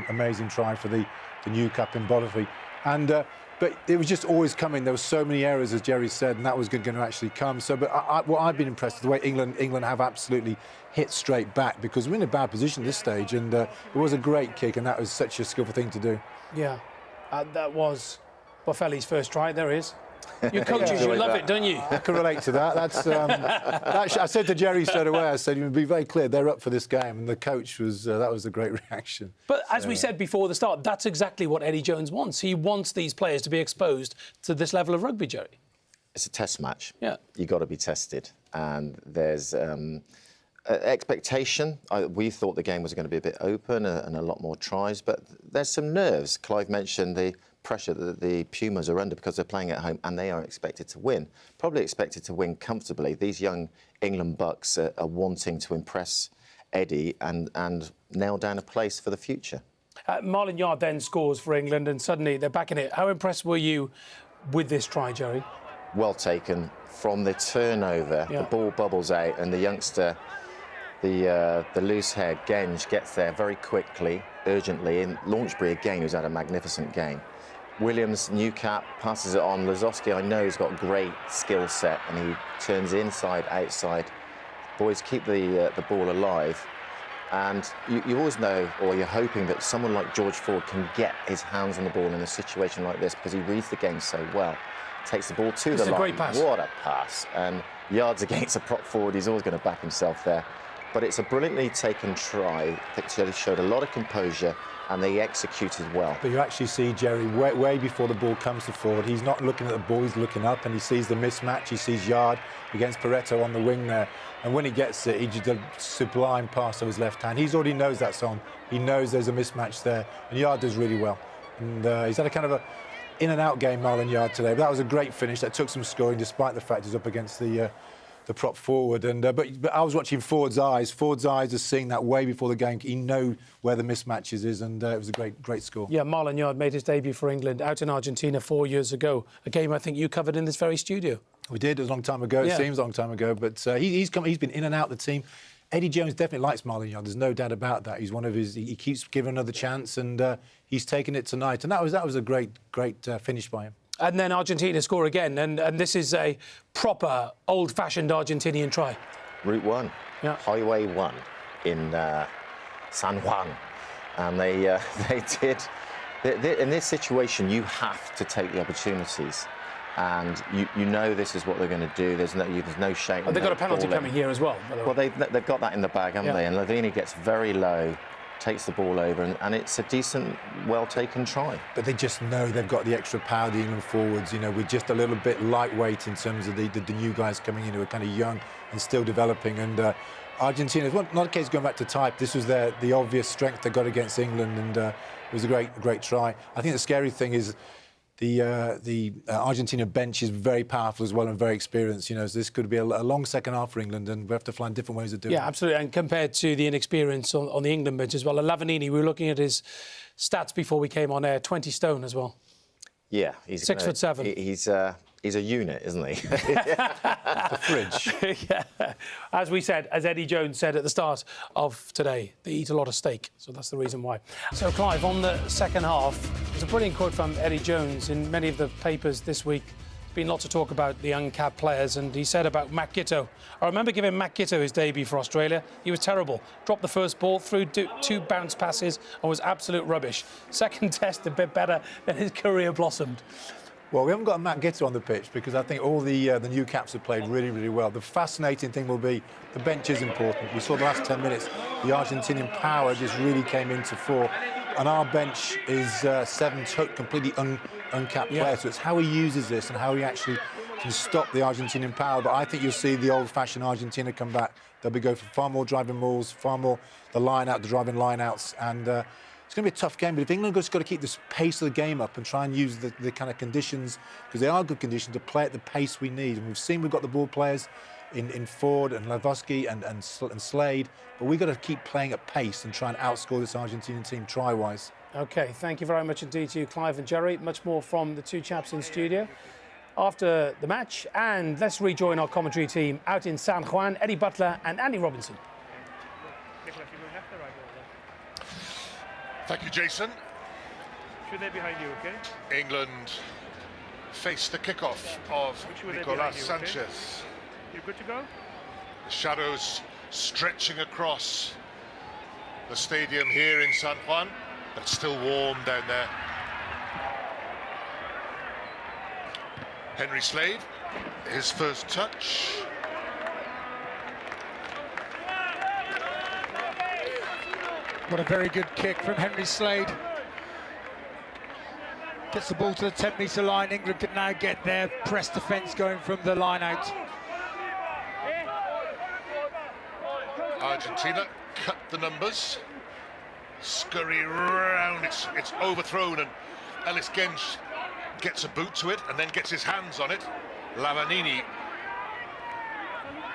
amazing try for the new cap in Boniface. And but it was just always coming. There were so many errors, as Jerry said, and that was going to actually come. So, but what I've been impressed with the way England have absolutely hit straight back, because we're in a bad position at this stage, and it was a great kick, and that was such a skillful thing to do. Yeah, that was Boffelli's first try. There he is. Your coaches, you love it, don't you? I can relate to that. That's I said to Jerry straight away, I said, be very clear, they're up for this game. And the coach was, that was a great reaction. But as we said before the start, that's exactly what Eddie Jones wants. He wants these players to be exposed to this level of rugby, Jerry. It's a test match. Yeah. You've got to be tested. And there's expectation. We thought the game was going to be a bit open and a lot more tries, but there's some nerves. Clive mentioned the pressure that the Pumas are under because they're playing at home, and they are expected to win. Probably expected to win comfortably. These young England Bucks are wanting to impress Eddie and nail down a place for the future. Marlon Yard then scores for England, and suddenly they're back in it. How impressed were you with this try, Jerry? Well taken from the turnover. Yeah. The ball bubbles out, and the youngster, the loose head Genge, gets there very quickly, urgently. And Launchbury again, who's had a magnificent game. Williams, new cap, passes it on. Lazowski, I know, has got great skill set, and he turns inside, outside. Boys keep the ball alive, and you always know, or you're hoping, that someone like George Ford can get his hands on the ball in a situation like this, because he reads the game so well. Takes the ball to the line. Great pass. What a pass! And yards against a prop forward, he's always going to back himself there. But it's a brilliantly taken try. They showed a lot of composure, and they executed well. But you actually see Jerry way before the ball comes to Ford. He's not looking at the ball, he's looking up, and he sees the mismatch. He sees Yard against Pareto on the wing there. And when he gets it, he just a sublime pass of his left hand. He already knows that's on. He knows there's a mismatch there. And Yard does really well. And he's had a kind of a in-and-out game, Marlon Yard, today. But that was a great finish. That took some scoring, despite the fact he's up against the prop forward. And but I was watching Ford's eyes. Ford's eyes are seeing that way before the game. He knew where the mismatches is, and it was a great score. Yeah, Marlon Yard made his debut for England out in Argentina 4 years ago. A game I think you covered in this very studio. We did. It was a long time ago. Yeah. It seems a long time ago. But he's been in and out the team. Eddie Jones definitely likes Marlon Yard. There's no doubt about that. He's one of his. He keeps giving another chance, and he's taken it tonight. And that was a great finish by him. And then Argentina score again, and this is a proper old-fashioned Argentinian try. Route 1, yeah. Highway 1 in San Juan, and they did. In this situation, you have to take the opportunities, and you know this is what they're going to do. There's no shame. Oh, they've got a penalty coming here as well. Well, they've got that in the bag, haven't they? And Lavini gets very low, takes the ball over, and it's a decent, well-taken try. But they just know they've got the extra power, the England forwards. We're just a little bit lightweight in terms of the new guys coming in who are kind of young and still developing. And Argentina, not a case going back to type. This was the obvious strength they got against England, and it was a great try. I think the scary thing is the Argentina bench is very powerful as well and very experienced. So this could be a long second half for England, and we have to find different ways of doing it. Yeah, absolutely. And compared to the inexperience on the England bench as well, Lavanini, we were looking at his stats before we came on air, 20 stone as well. Yeah, he's 6'7". He's a unit, isn't he? The fridge. Yeah. As we said, as Eddie Jones said at the start of today, they eat a lot of steak, so that's the reason why. So, Clive, on the second half, there's a brilliant quote from Eddie Jones in many of the papers this week. There's been lots of talk about the young cab players, and he said about Matt Giteau. I remember giving Matt Giteau his debut for Australia. He was terrible. Dropped the first ball, threw two bounce passes, and was absolute rubbish. Second test, a bit better, then his career blossomed. Well, we haven't got a Matt Gitter on the pitch because I think all the new caps have played really, really well. The fascinating thing will be the bench is important. We saw the last 10 minutes, the Argentinian power just really came into fore. And our bench is 7 completely uncapped players. So it's how he uses this and how he actually can stop the Argentinian power. But I think you'll see the old-fashioned Argentina come back. They'll be going for far more driving mauls, far more the line-out, the driving line-outs. And it's going to be a tough game. But if England has got to keep the pace of the game up and try and use the kind of conditions, because they are good conditions, to play at the pace we need. And we've seen we've got the ball players in Ford and Lewandowski and Slade, but we've got to keep playing at pace and try and outscore this Argentinian team try-wise. OK, thank you very much indeed to you, Clive and Jerry. Much more from the two chaps in studio after the match. And let's rejoin our commentary team out in San Juan, Eddie Butler and Andy Robinson. Thank you, Jason. Should they behind you, OK? England face the kickoff of Nicolas Sanchez. You good to go? The shadows stretching across the stadium here in San Juan, but it's still warm down there. Henry Slade, his first touch. What a very good kick from Henry Slade. Gets the ball to the 10-metre line. England can now get their press defence going from the line out. Argentina cut the numbers, scurry round, it's overthrown, and Ellis Genge gets a boot to it and then gets his hands on it. Lavanini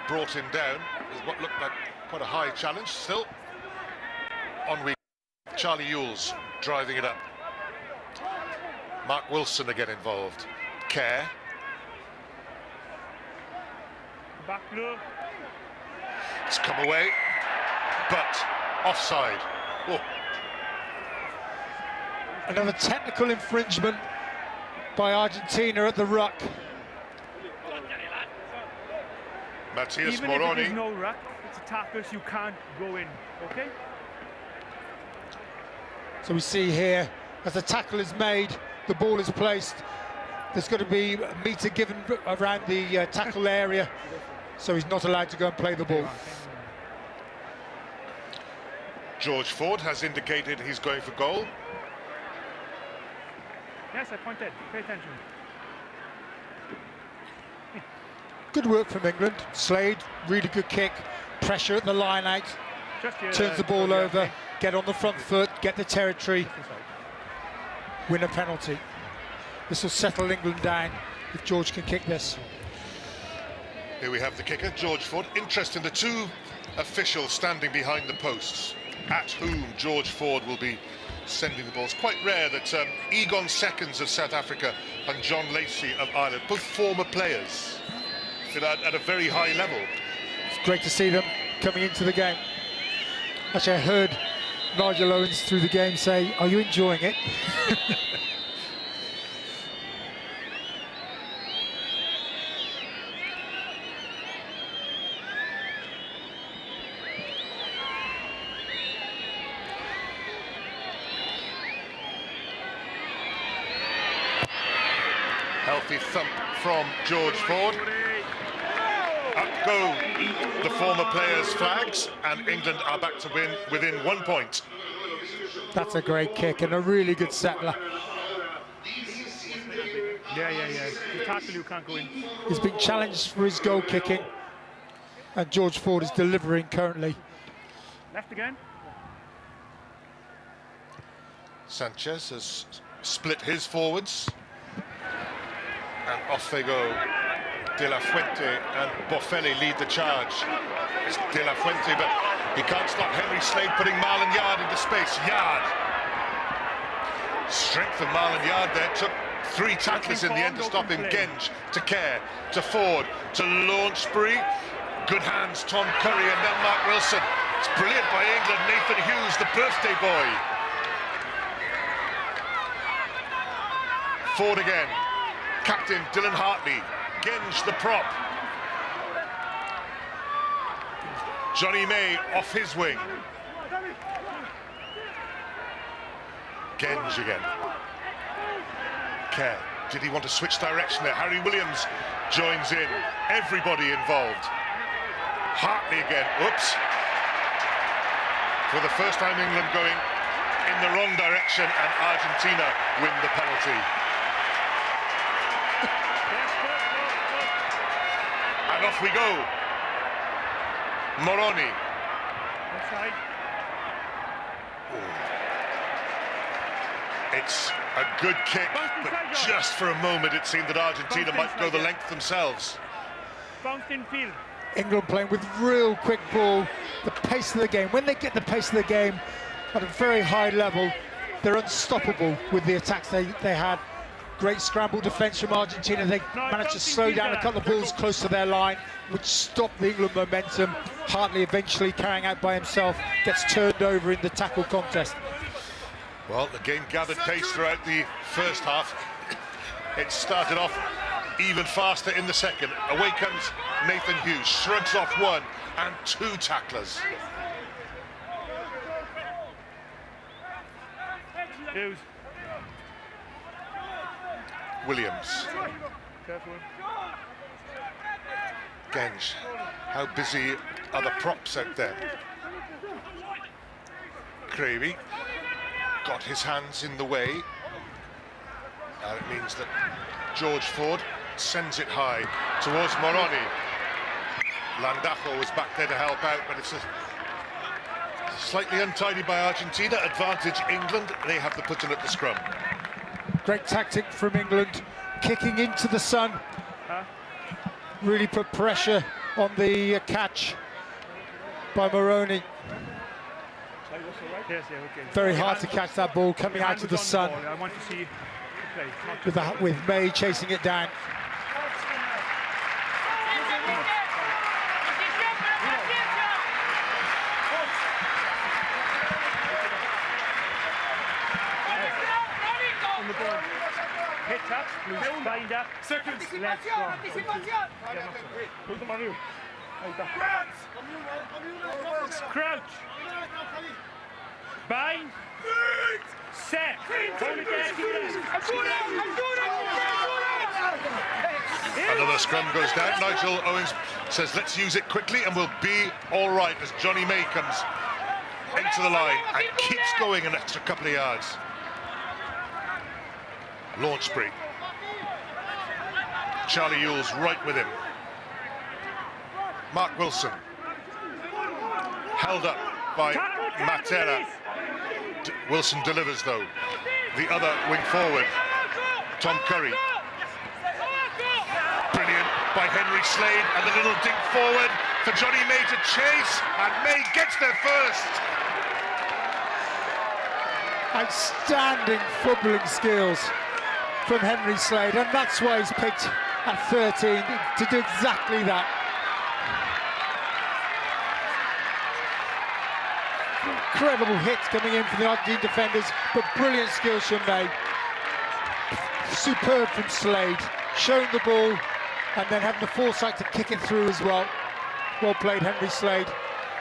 brought him down with what looked like quite a high challenge. Still on we Charlie Ewell's driving it up. Mark Wilson again involved. Kerr. Back low. It's come away, but offside. Oh. Another technical infringement by Argentina at the ruck. Matias Even Moroni. if there's no ruck, it's a tackle, so you can't go in, OK? So we see here, as the tackle is made, the ball is placed. There's got to be a metre given around the tackle area, so he's not allowed to go and play the ball. George Ford has indicated he's going for goal. Yes, I pointed. Pay attention. Good work from England. Slade, really good kick. Pressure at the line out. Turns the ball over. Get on the front foot. Get the territory. Win a penalty. This will settle England down if George can kick this. Here we have the kicker, George Ford. Interesting, the two officials standing behind the posts, at whom George Ford will be sending the balls. Quite rare that Egon Seconds of South Africa and John Lacey of Ireland, both former players, at a very high level. It's great to see them coming into the game. Actually, I heard Nigel Owens through the game say, "Are you enjoying it?" Healthy thump from George Ford. Up go the former players' flags, and England are back to win within 1 point. That's a great kick and a really good settler. Yeah. The tackle, you can't go in. He's been challenged for his goal kicking, and George Ford is delivering currently. Left again. Sanchez has split his forwards, and off they go. De La Fuente and Boffelli lead the charge. It's De La Fuente, but he can't stop Henry Slade putting Marlon Yard into space. Yard. Strength of Marlon Yard there. Took 3 tacklers in the end to stop him. Genge to Kerr to Ford to Launchbury. Good hands, Tom Curry, and then Mark Wilson. It's brilliant by England. Nathan Hughes, the birthday boy. Ford again. Captain Dylan Hartley. Genge the prop. Johnny May off his wing. Genge again. Kerr. Did he want to switch direction there? Harry Williams joins in. Everybody involved. Hartley again. Oops. For the first time, England going in the wrong direction, and Argentina win the penalty. And off we go. Moroni. It's a good kick, but just for a moment it seemed that Argentina might go the length themselves. Bounced in field. England playing with real quick ball, the pace of the game. When they get the pace of the game at a very high level, they're unstoppable with the attacks they had. Great scramble defence from Argentina. They managed to slow down a couple of balls close to their line, which stopped the England momentum. Hartley eventually carrying out by himself, gets turned over in the tackle contest. Well, the game gathered pace throughout the first half. It started off even faster in the second. Away comes Nathan Hughes, shrugs off one and two tacklers. Hughes. Williams. Careful. Genge. How busy are the props out there? Cravey got his hands in the way. And it means that George Ford sends it high towards Moroni. Landajo was back there to help out, but it's slightly untidy by Argentina. Advantage England. They have the put-in at the scrum. Great tactic from England, kicking into the sun. Really put pressure on the catch by Moroni. Very hard to catch that ball coming out of the sun. I want to see the play. With May chasing it down. Hit up, bind up. Seconds. Let's go. Put them on you. Crouch. Bind. Set. Hold it there. Another scrum goes down. Nigel Owens says, let's use it quickly and we'll be all right, as Johnny May comes into the line and keeps going an extra couple of yards. Launchbury. Charlie Ewell's right with him. Mark Wilson. Held up by Matera. Wilson delivers though. The other wing forward, Tom Curry. Brilliant by Henry Slade, and the little dink forward for Johnny May to chase, and May gets there first. Outstanding footballing skills from Henry Slade, and that's why he's picked at 13 to do exactly that. Incredible hits coming in from the Argentine defenders, but brilliant skills from May. Superb from Slade, showing the ball and then having the foresight to kick it through as well. Well played, Henry Slade.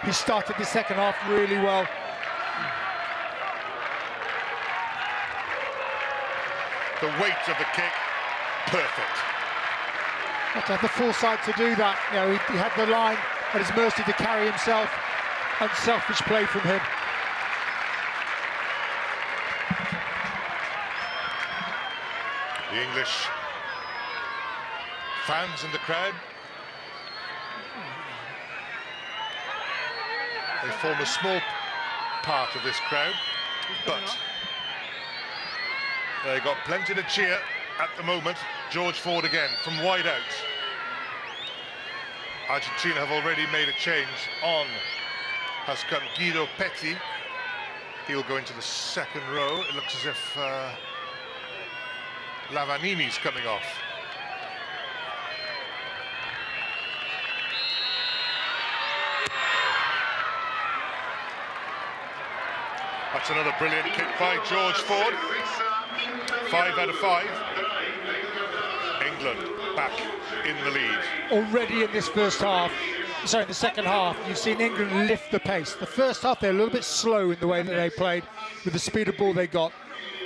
He started the second half really well. The weight of the kick, perfect. Had to have the foresight to do that. You know, he had the line at his mercy to carry himself. Unselfish play from him. The English fans in the crowd, they form a small part of this crowd, but they got plenty to cheer at the moment. George Ford again from wide out. Argentina have already made a change on. Has come Guido Petti. He'll go into the second row. It looks as if Lavanini's coming off. That's another brilliant kick by George Ford. 5 out of 5. England back in the lead. Already in this first half, sorry, in the second half, you've seen England lift the pace. The first half, they're a little bit slow in the way that they played with the speed of ball they got.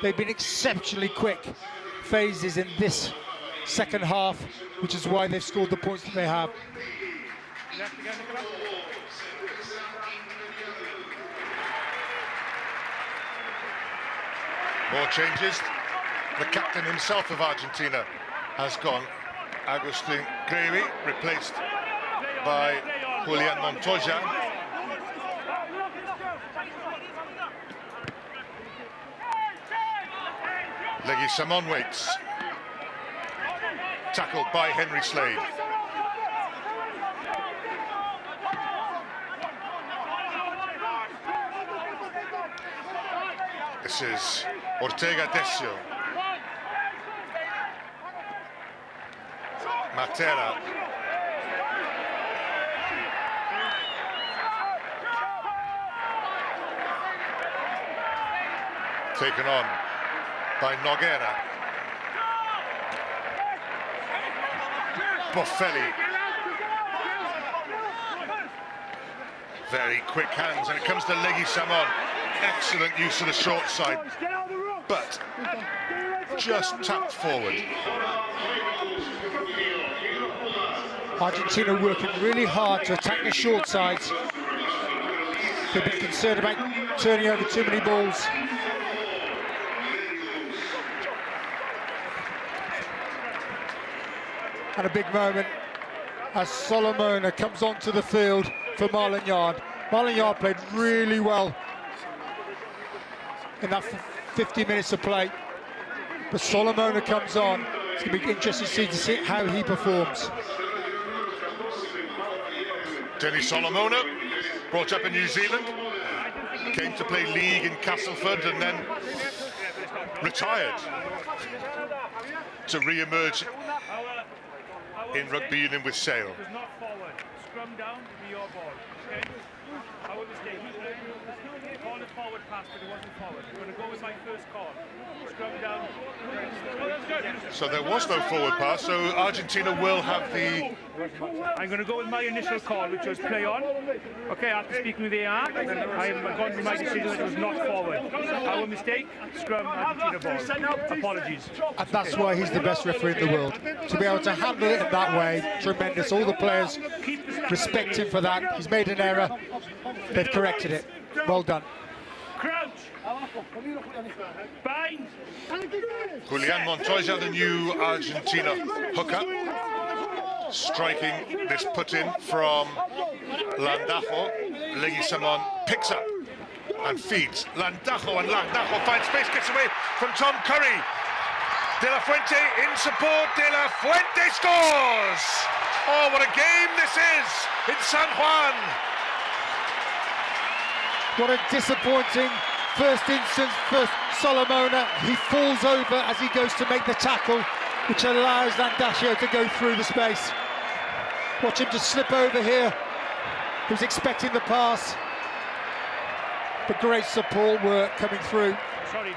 They've been exceptionally quick phases in this second half, which is why they've scored the points that they have. More changes. The captain himself of Argentina has gone. Agustin Greivi replaced by Julian Montoya. Leguizamón waits. Tackled by Henry Slade. This is Ortega Decio. Matera. Taken on by Noguera. Boffelli. Very quick hands, and it comes to Leguizamón. Excellent use of the short side, but just tapped forward. Argentina working really hard to attack the short sides. They've been concerned about turning over too many balls. And a big moment as Solomona comes onto the field for Marlon Yard. Marlon Yard played really well in that 50 minutes of play. But Solomona comes on. It's going to be interesting to see how he performs. Dennis Solomona, brought up in New Zealand, came to play league in Castleford and then retired to re-emerge in rugby union with Sale. Scrum down to your ball. Okay? Our mistake. Call it forward pass, but it wasn't forward. I'm going to go with my first call. Scrum down. So there was no forward pass, so Argentina will have the... I'm going to go with my initial call, which was play on. Okay, after speaking with AR, I have gone to my decision that it was not forward. Our mistake, scrum, Argentina ball. Apologies. And that's why he's the best referee in the world. To be able to handle it in that way, tremendous. All the players respect him for that. He's made an error. They've corrected it. Well done. Crouch. Bind. Julian Montoya, the new Argentina hooker, striking this put-in from Landajo. Leguizamón picks up and feeds. Landajo, and Landajo finds space, gets away from Tom Curry. De La Fuente in support. De La Fuente scores! Oh, what a game this is in San Juan. What a disappointing first instance for Solomona. He falls over as he goes to make the tackle, which allows Landaccio to go through the space. Watch him just slip over here. He was expecting the pass. But great support work coming through. Sorry.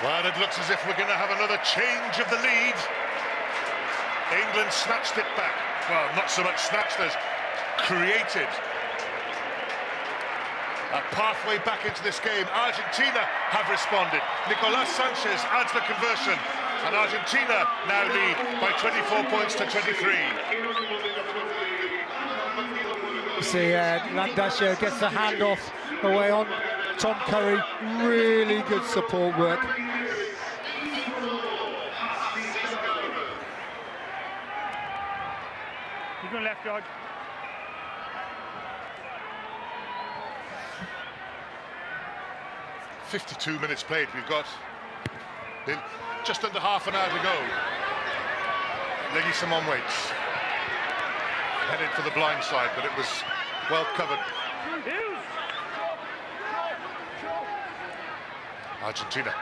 Well, it looks as if we're going to have another change of the lead. England snatched it back. Well, not so much snatched as created a pathway back into this game. Argentina have responded. Nicolas Sanchez adds the conversion, and Argentina now lead by 24 points to 23. You see, Landaccio gets the handoff away on Tom Curry. Really good support work. He's going left, George. .52 minutes played. We've got just under half an hour to go. Leguizamón waits. Headed for the blind side, but it was well covered. Argentina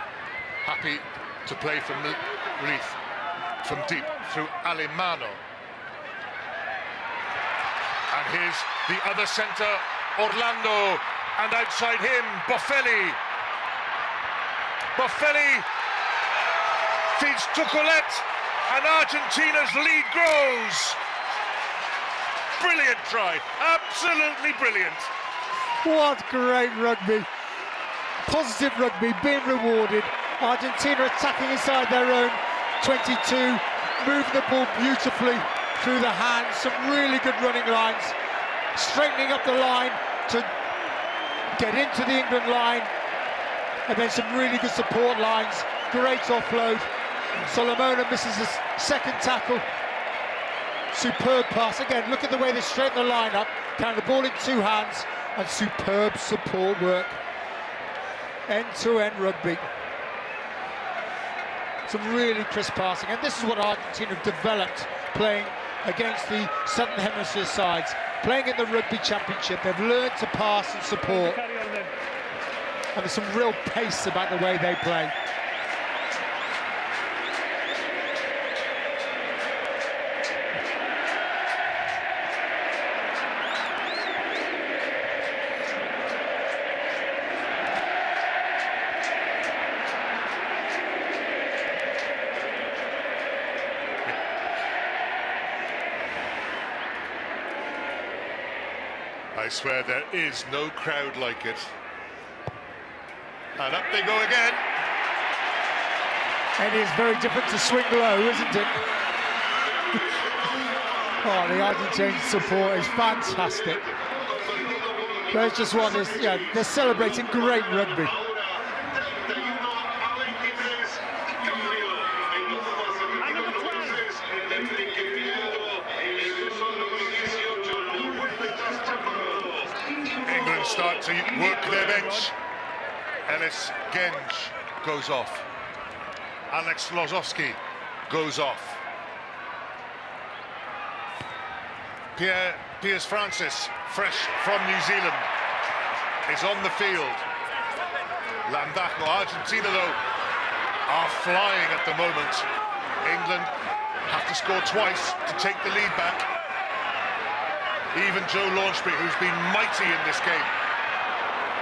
happy to play from relief, from deep through Alemano. And here's the other centre, Orlando, and outside him, Boffelli. Boffelli feeds Tuculet, and Argentina's lead grows. Brilliant try, absolutely brilliant. What great rugby. Positive rugby being rewarded. Argentina attacking inside their own 22, moving the ball beautifully through the hands, some really good running lines, straightening up the line to get into the England line, and then some really good support lines, great offload. Solomona misses his second tackle. Superb pass. Again, look at the way they straighten the line up, carrying the ball in two hands, and superb support work. End-to-end rugby. Some really crisp passing, and this is what Argentina have developed playing against the Southern Hemisphere sides, playing in the Rugby Championship. They've learned to pass and support, and there's some real pace about the way they play. I swear there is no crowd like it. And up they go again. And it is very different to swing low, isn't it? Oh, the Argentine support is fantastic. There's just one, they're celebrating great rugby. Start to work their bench. Ellis Genge goes off. Alex Lozowski goes off. Piers Francis, fresh from New Zealand, is on the field. Landajo, Argentina though, are flying at the moment. England have to score twice to take the lead back. Even Joe Launchbury, who's been mighty in this game,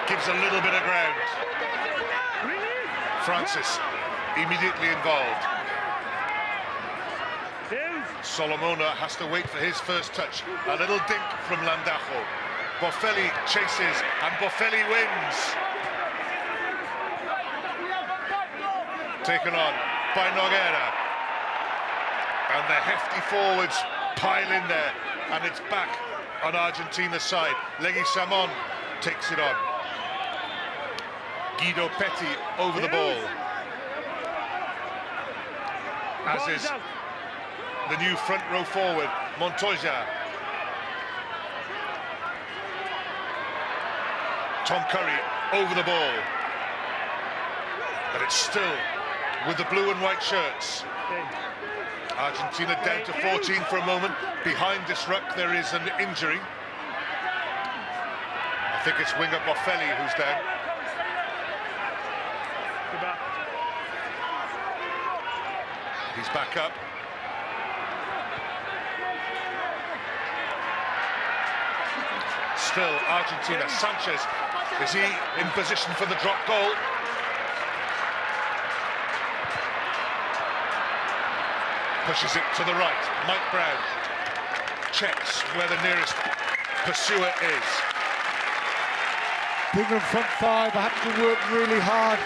gives a little bit of ground. Francis immediately involved. Solomona has to wait for his first touch. A little dink from Landajo. Boffelli chases and Boffelli wins. Taken on by Nogueira. And the hefty forwards pile in there, and it's back on Argentina's side. Leguizamón takes it on. Guido Petti over the ball. As is the new front row forward, Montoya. Tom Curry over the ball. But it's still with the blue and white shirts. Argentina down to 14 for a moment. Behind this ruck there is an injury. I think it's winger Boffelli who's down. He's back up. Still Argentina. Sanchez, is he in position for the drop goal? Pushes it to the right. Mike Brown checks where the nearest pursuer is. The England front five are having to work really hard.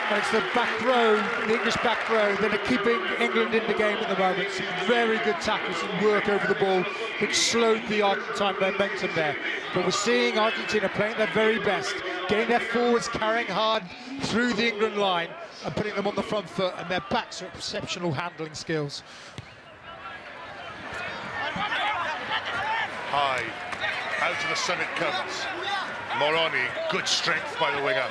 And it's the back row, the English back row, that are keeping England in the game at the moment. Some very good tackles and work over the ball, which slowed the Argentine momentum there. But we're seeing Argentina playing their very best, getting their forwards carrying hard through the England line and putting them on the front foot, and their backs are exceptional handling skills. High, out to the sun it comes. Moroni, good strength by the winger.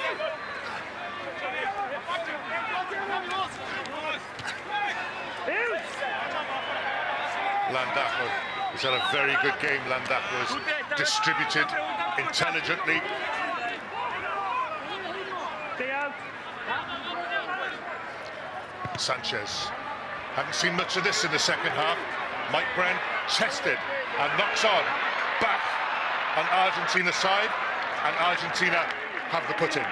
Landajo has had a very good game. Landajo has distributed intelligently. Sanchez. Haven't seen much of this in the second half. Mike Brown chested and knocks on. Back on Argentina's side, and Argentina have the put-in.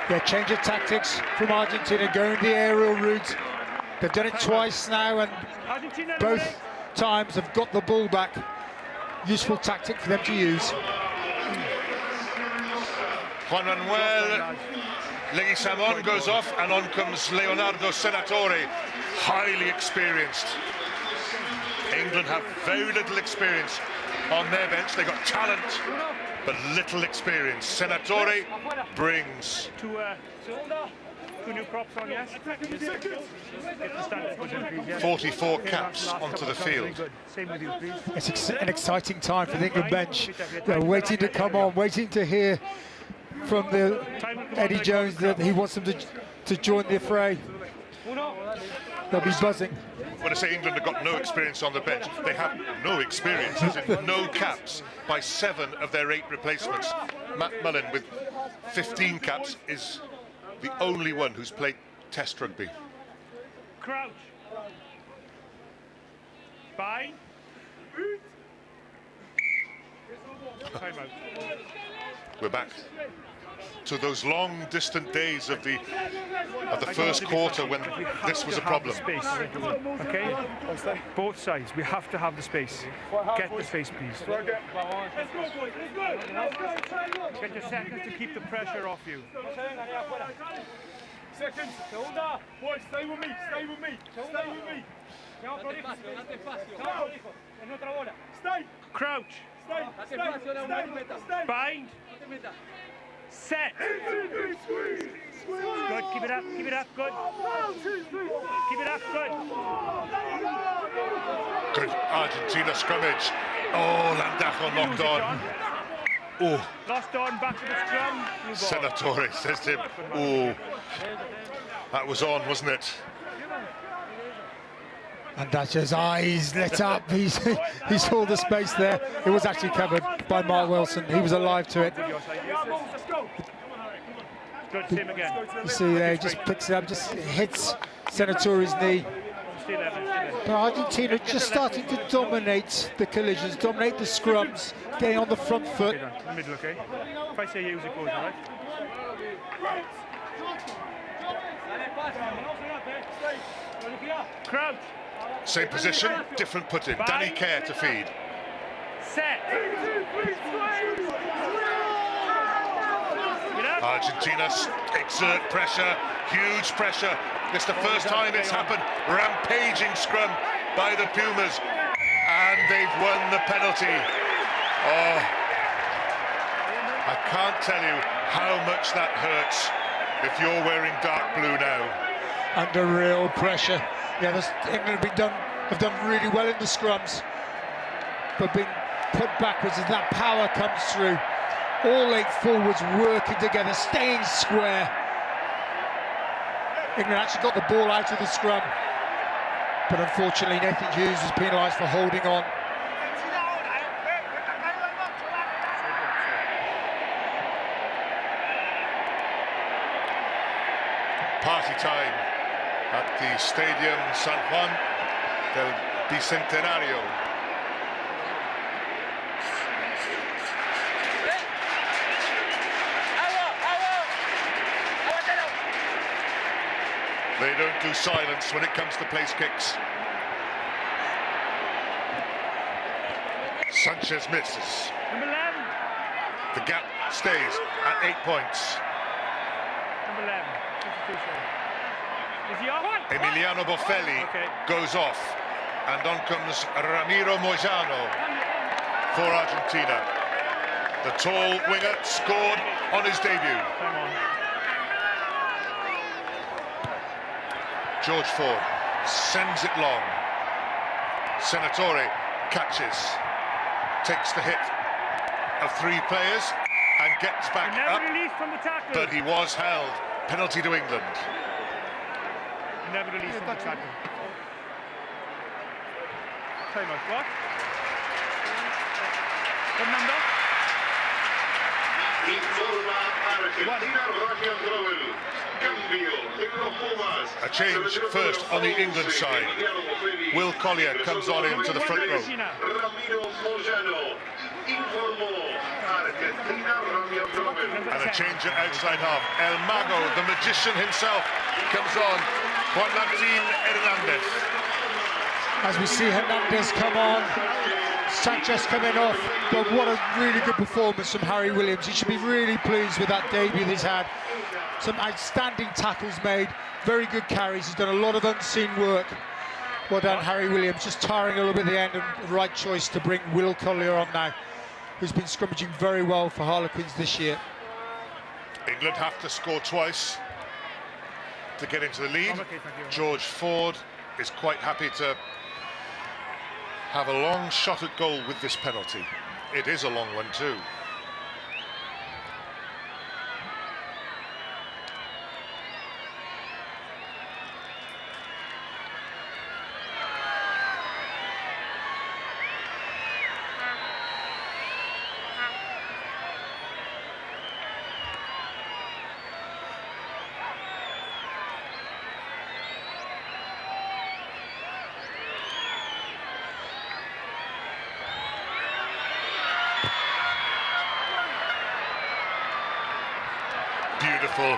Yeah, change of tactics from Argentina, going the aerial route. They've done it twice now, and both times have got the ball back. Useful tactic for them to use. Juan Manuel Leguizamón goes off, and on comes Leonardo Senatore, highly experienced. England have very little experience on their bench. They've got talent, but little experience. Senatore brings. Two new props on, yes? 44 caps onto the field. Same with you, please. It's an exciting time for the England bench. They're waiting to come on, waiting to hear from Eddie Jones that he wants them to join the fray. They'll be buzzing. When I say England have got no experience on the bench, they have no experience, as in no caps by 7 of their 8 replacements. Matt Mullen, with 15 caps, is the only one who's played Test rugby. Crouch. Bind. Time out. We're back to those long distant days of the first quarter when this was a problem. Space, okay? Both sides, we have to have the space. Get the space, please. Get your seconds to keep the pressure off you. Seconds. Boys, stay with me, stay with me, stay with me. Stay. Crouch. Stay. Bind. Set. Good, keep it up, good. Keep it up, good. Good Argentina scrummage. Oh, Landajo knocked on. Oh. Lost on, back to the scrum. Senatore says to him, oh, that was on, wasn't it? And Datcher's eyes lit up. He saw the space there. It was actually covered by Mark Wilson. He was alive to it. Good, same again. You see there, he just picks it up, just hits Senatore's knee. But Argentina just starting to dominate the collisions, dominate the scrums, getting on the front foot. Middle, okay? If I say use it, goes, all right? Crouch. Same position, different putting. Danny Kerr to feed. Set. Argentina exert pressure, huge pressure. It's the first time it's happened. Rampaging scrum by the Pumas, and they've won the penalty. Oh, I can't tell you how much that hurts if you're wearing dark blue now. Under real pressure. Yeah, England have done really well in the scrums, but being put backwards as that power comes through. All 8 forwards working together, staying square. England actually got the ball out of the scrum, but unfortunately Nathan Hughes was penalised for holding on. Party time at the Stadium San Juan del Bicentenario. They don't do silence when it comes to place kicks. Sanchez misses. Number 11. The gap stays at 8 points. Number 11. Is he off? Emiliano Boffelli goes off, and on comes Ramiro Moyano for Argentina. The tall winger scored on his debut. Time on. George Ford sends it long. Senatore catches, takes the hit of 3 players and gets back Never up, released from the tackle. but he was held. Penalty to England. Never released from the tackle. Time out, what? What number? A change first on the England side. Will Collier comes on into the front row. And a change at outside half. El Mago, the magician himself, comes on. Juan Martín Hernández. As we see Hernandez come on, Sanchez coming off, but what a really good performance from Harry Williams. He should be really pleased with that debut that he's had. Some outstanding tackles made, very good carries. He's done a lot of unseen work. Well done, Harry Williams, just tiring a little bit at the end, and the right choice to bring Will Collier on now, who's been scrummaging very well for Harlequins this year. England have to score twice to get into the lead. George Ford is quite happy to have a long shot at goal with this penalty. It is a long one too. Beautiful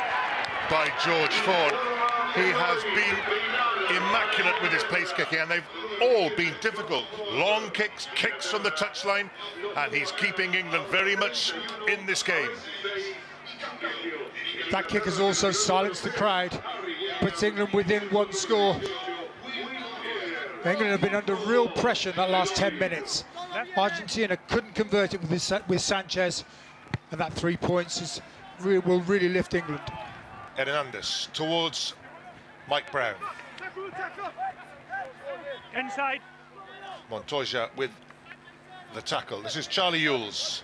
by George Ford. He has been immaculate with his place kicking, and they've all been difficult. Long kicks, kicks from the touchline, and he's keeping England very much in this game. That kick has also silenced the crowd, puts England within one score. England have been under real pressure in that last 10 minutes. Argentina couldn't convert it with Sanchez, and that 3 points will really lift England. Hernandez towards Mike Brown. Inside. Montoya with the tackle. This is Charlie Ewells.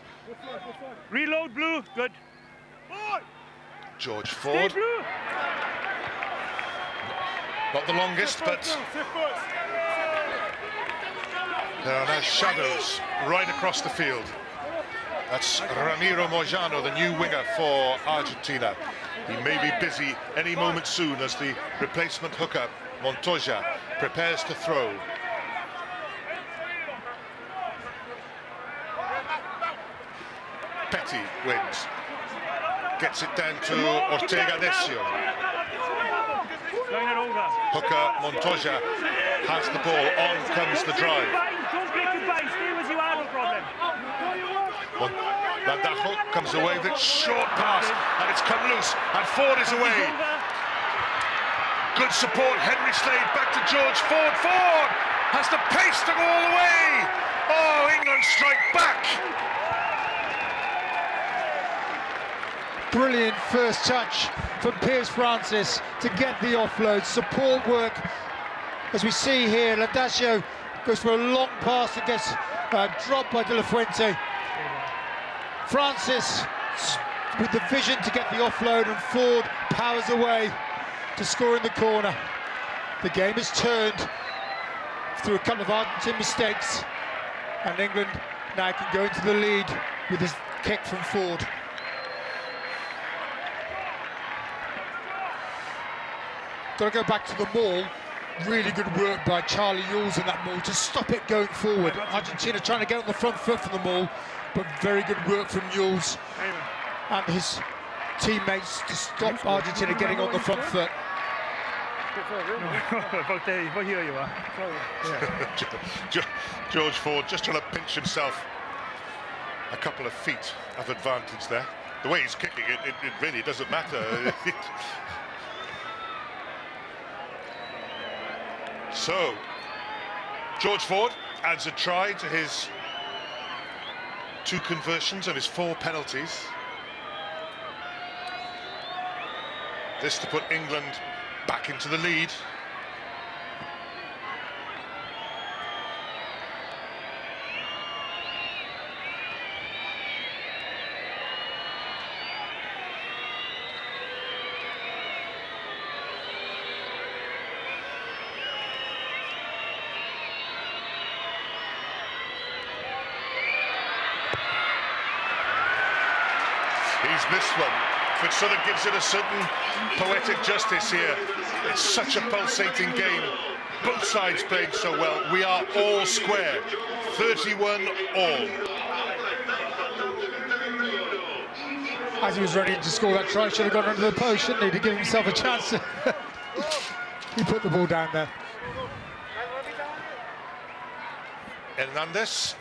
Reload, Blue. Good. George Ford. Not the longest, but there are now shadows right across the field. That's Ramiro Mojano, the new winger for Argentina. He may be busy any moment soon as the replacement hooker, Montoya, prepares to throw. Petty wins. Gets it down to Ortega Decio. Hooker Montoya has the ball. On comes the drive. Landajo comes away with a short pass, and it's come loose, and Ford is away. Good support, Henry Slade back to George Ford. Ford has the pace to go all the way. Oh, England strike back. Brilliant first touch from Piers Francis to get the offload. Support work, as we see here. Landajo goes for a long pass that gets dropped by De La Fuente. Francis with the vision to get the offload, and Ford powers away to score in the corner. The game has turned through a couple of Argentine mistakes, and England now can go into the lead with this kick from Ford. Got to go back to the maul. Really good work by Charlie Ewells in that maul to stop it going forward. Argentina trying to get on the front foot from the maul, but very good work from Ewells and his teammates to stop Argentina getting on the front foot. George Ford just trying to pinch himself. A couple of feet of advantage there. The way he's kicking it, it really doesn't matter. So, George Ford adds a try to his 2 conversions and his 4 penalties. This to put England back into the lead. He's missed one, which sort of gives it a certain poetic justice here. It's such a pulsating game. Both sides playing so well. We are all square. 31 all. As he was ready to score that try, should have gone under the post, shouldn't he, to give himself a chance. He put the ball down there. Hernandez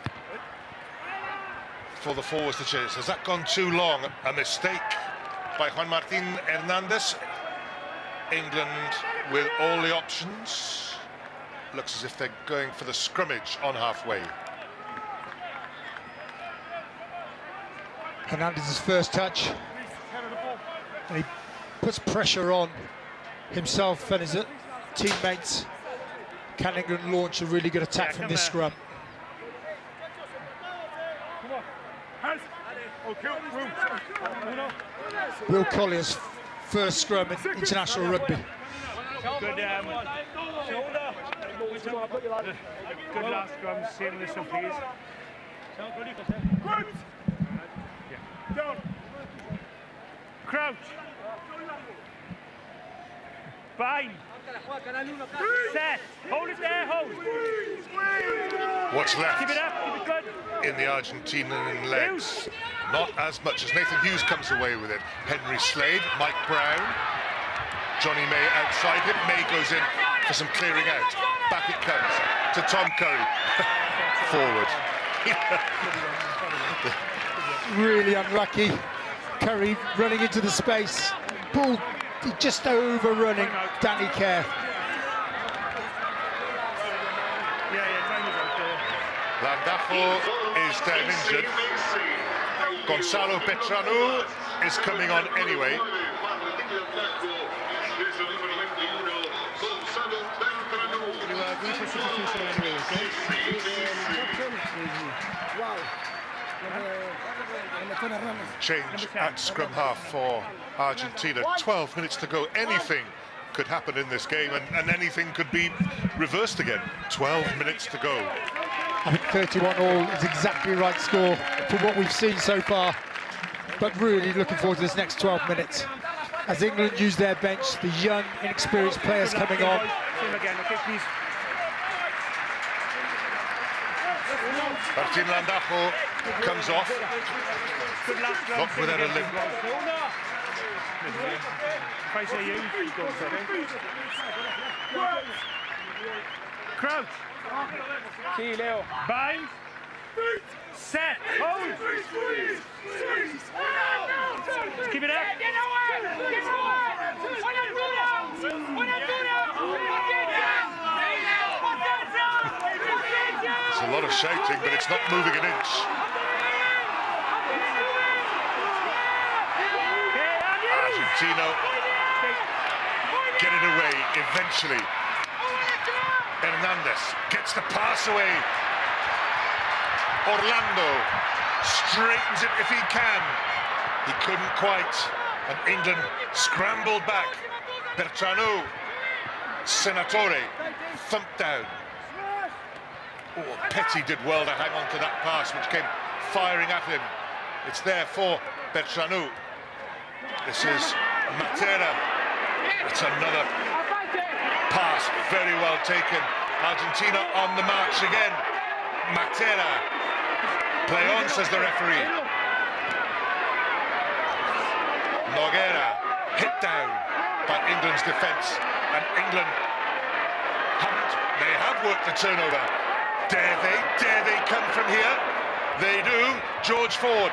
for the forwards to chase. Has that gone too long? A mistake by Juan Martin Hernandez. England with all the options. Looks as if they're going for the scrummage on halfway. Hernandez's first touch, and he puts pressure on himself and his teammates. Can England launch a really good attack from this scrum? Will Collier's first scrum in international rugby. Good last scrum, same this one, please. Crouch. Bind. Set. Hold it there, hold. What's left Keep it up, keep it good. in the Argentinian legs? Not as much as Nathan Hughes comes away with it. Henry Slade, Mike Brown, Johnny May outside him. May goes in for some clearing out. Back it comes to Tom Curry. Forward. Really unlucky. Curry running into the space. Ball just overrunning Danny Kerr. Landajo is down injured. Gonzalo Petranu is coming on anyway. Change at scrum half for Argentina. 12 minutes to go. Anything could happen in this game, and anything could be reversed again. 12 minutes to go. I think 31 all is exactly right score for what we've seen so far. But really looking forward to this next 12 minutes. As England use their bench, the young, inexperienced players coming on. Martin Landajo comes off, not without a limp. Crouch. Bind. Set. Hold. Keep it up. There's a lot of shouting, but it's not moving an inch. Argentina get it away eventually. Hernandez gets the pass away. Orlando straightens it if he can. He couldn't quite, and England scrambled back. Bertranu, Senatore, thumped down. Oh, Petty did well to hang on to that pass, which came firing at him. It's there for Bertranu. This is Matera. It's another pass, very well taken. Argentina on the march again. Matera. Play on, says the referee. Noguera hit down by England's defence, and England they have worked the turnover. Dare they come from here? They do. George Ford.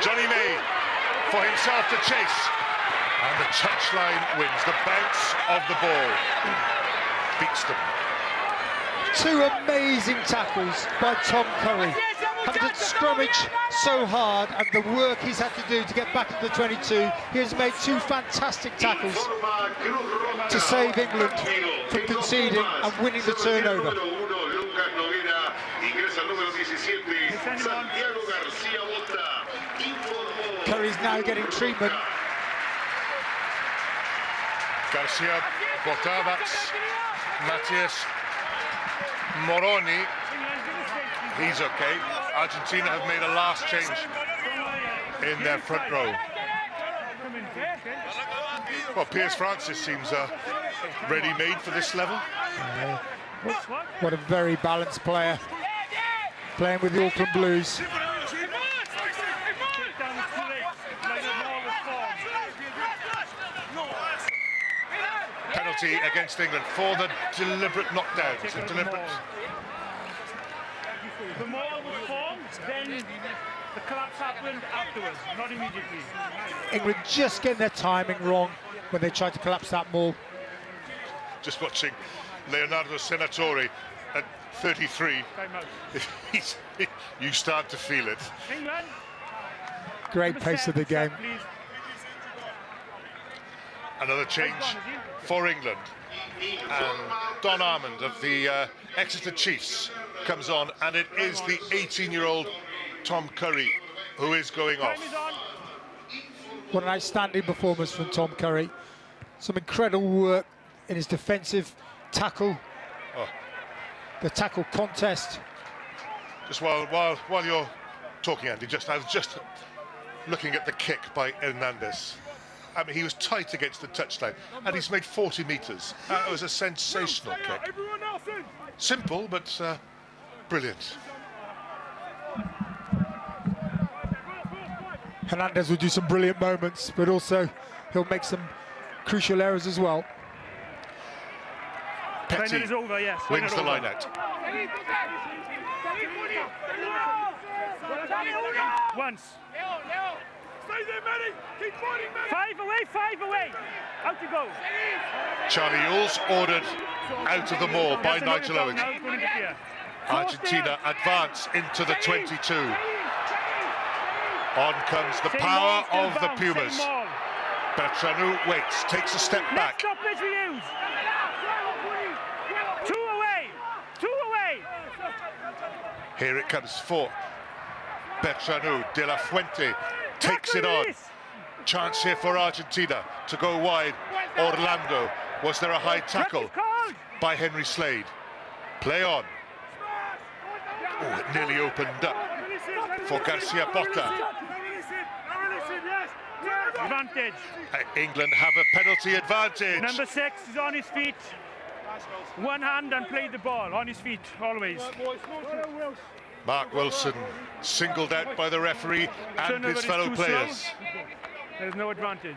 Johnny May for himself to chase, and the touchline wins. The bounce of the ball beats them. Two amazing tackles by Tom Curry. Having to scrummage so hard, and the work he's had to do to get back to the 22. He has made two fantastic tackles to save England from conceding and winning the turnover. Curry's now getting treatment. Garcia Botavats, Matias Moroni, he's okay. Argentina have made a last change in their front row. Well, Piers Francis seems ready-made for this level. What a very balanced player, playing with the Auckland Blues. penalty against England for the deliberate knockdown. The maul was formed, then the collapse happened afterwards, not immediately. England just getting their timing wrong when they tried to collapse that maul. Just watching Leonardo Senatore at 33. You start to feel it. England. Great pace of the game. Another change for England. And Don Armand of the Exeter Chiefs comes on, and it is the 18-year-old Tom Curry who is going off. What an outstanding performance from Tom Curry. Some incredible work in his defensive tackle, the tackle contest. Just while you're talking, Andy, I was just looking at the kick by Hernandez. I mean, he was tight against the touchline, and he's made 40 metres. It was a sensational kick. Simple, but brilliant. Hernandez will do some brilliant moments, but also he'll make some crucial errors as well. Petty Is over, yes. wins the line out. Once. Stay there, Manny. Keep fighting, Manny. 5 away. Out you go. Charlie Ewell's ordered out of the maul by Nigel Owens. Argentina advance into the 22. On comes the power of the Pumas. Bertranou waits, takes a step back. Two away. Here it comes for Bertranou. De La Fuente takes it on. Chance here for Argentina to go wide. Orlando. Was there a high tackle by Henry Slade? Play on. Oh, it nearly opened up for Garcia Bota. Advantage. England have a penalty advantage. Number 6 is on his feet. One hand and played the ball on his feet, always. Mark Wilson singled out by the referee and his fellow players. There's no advantage.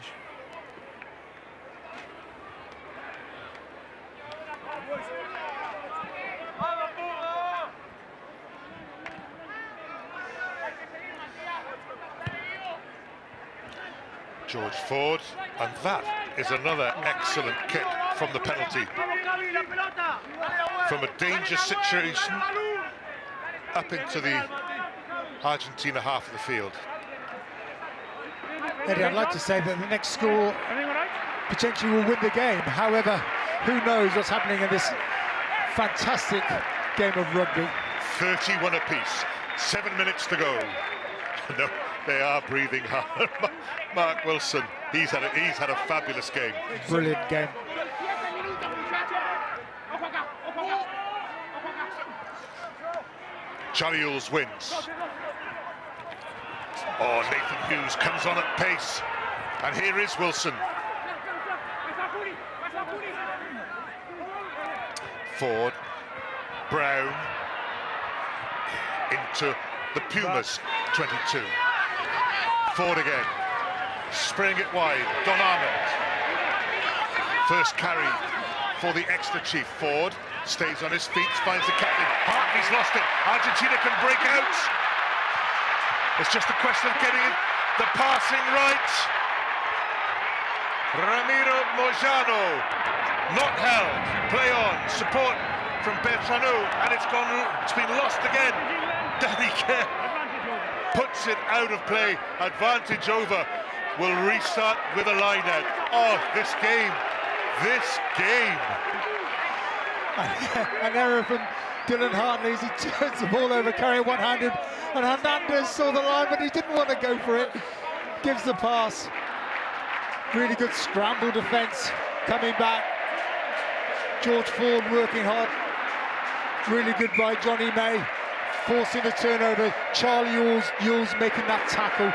George Ford, and that is another excellent kick from the penalty. From a dangerous situation up into the Argentina half of the field. Eddie, I'd like to say that the next score potentially will win the game. However, who knows what's happening in this fantastic game of rugby. 31 apiece, 7 minutes to go. No, they are breathing hard. Mark Wilson, he's had a fabulous game. Brilliant game. Charlie Ewells wins. Oh, Nathan Hughes comes on at pace. And here is Wilson. Ford, Brown, into the Pumas, 22. Ford again, spraying it wide, Don Armand. First carry for the Exeter Chief. Ford stays on his feet, finds the captain. Hartley's lost it. Argentina can break out. It's just a question of getting the passing right. Ramiro Mojano, not held. Play on, support from Bertranou, and it's been lost again. Danny Kerr puts it out of play. Advantage over. Will restart with a line out. Oh, this game. An error from Dylan Hartley as he turns the ball over, carrying one-handed, and Hernandez saw the line, but he didn't want to go for it. Gives the pass. Really good scramble defence coming back. George Ford working hard. Really good by Johnny May, forcing the turnover. Charlie Ewells making that tackle.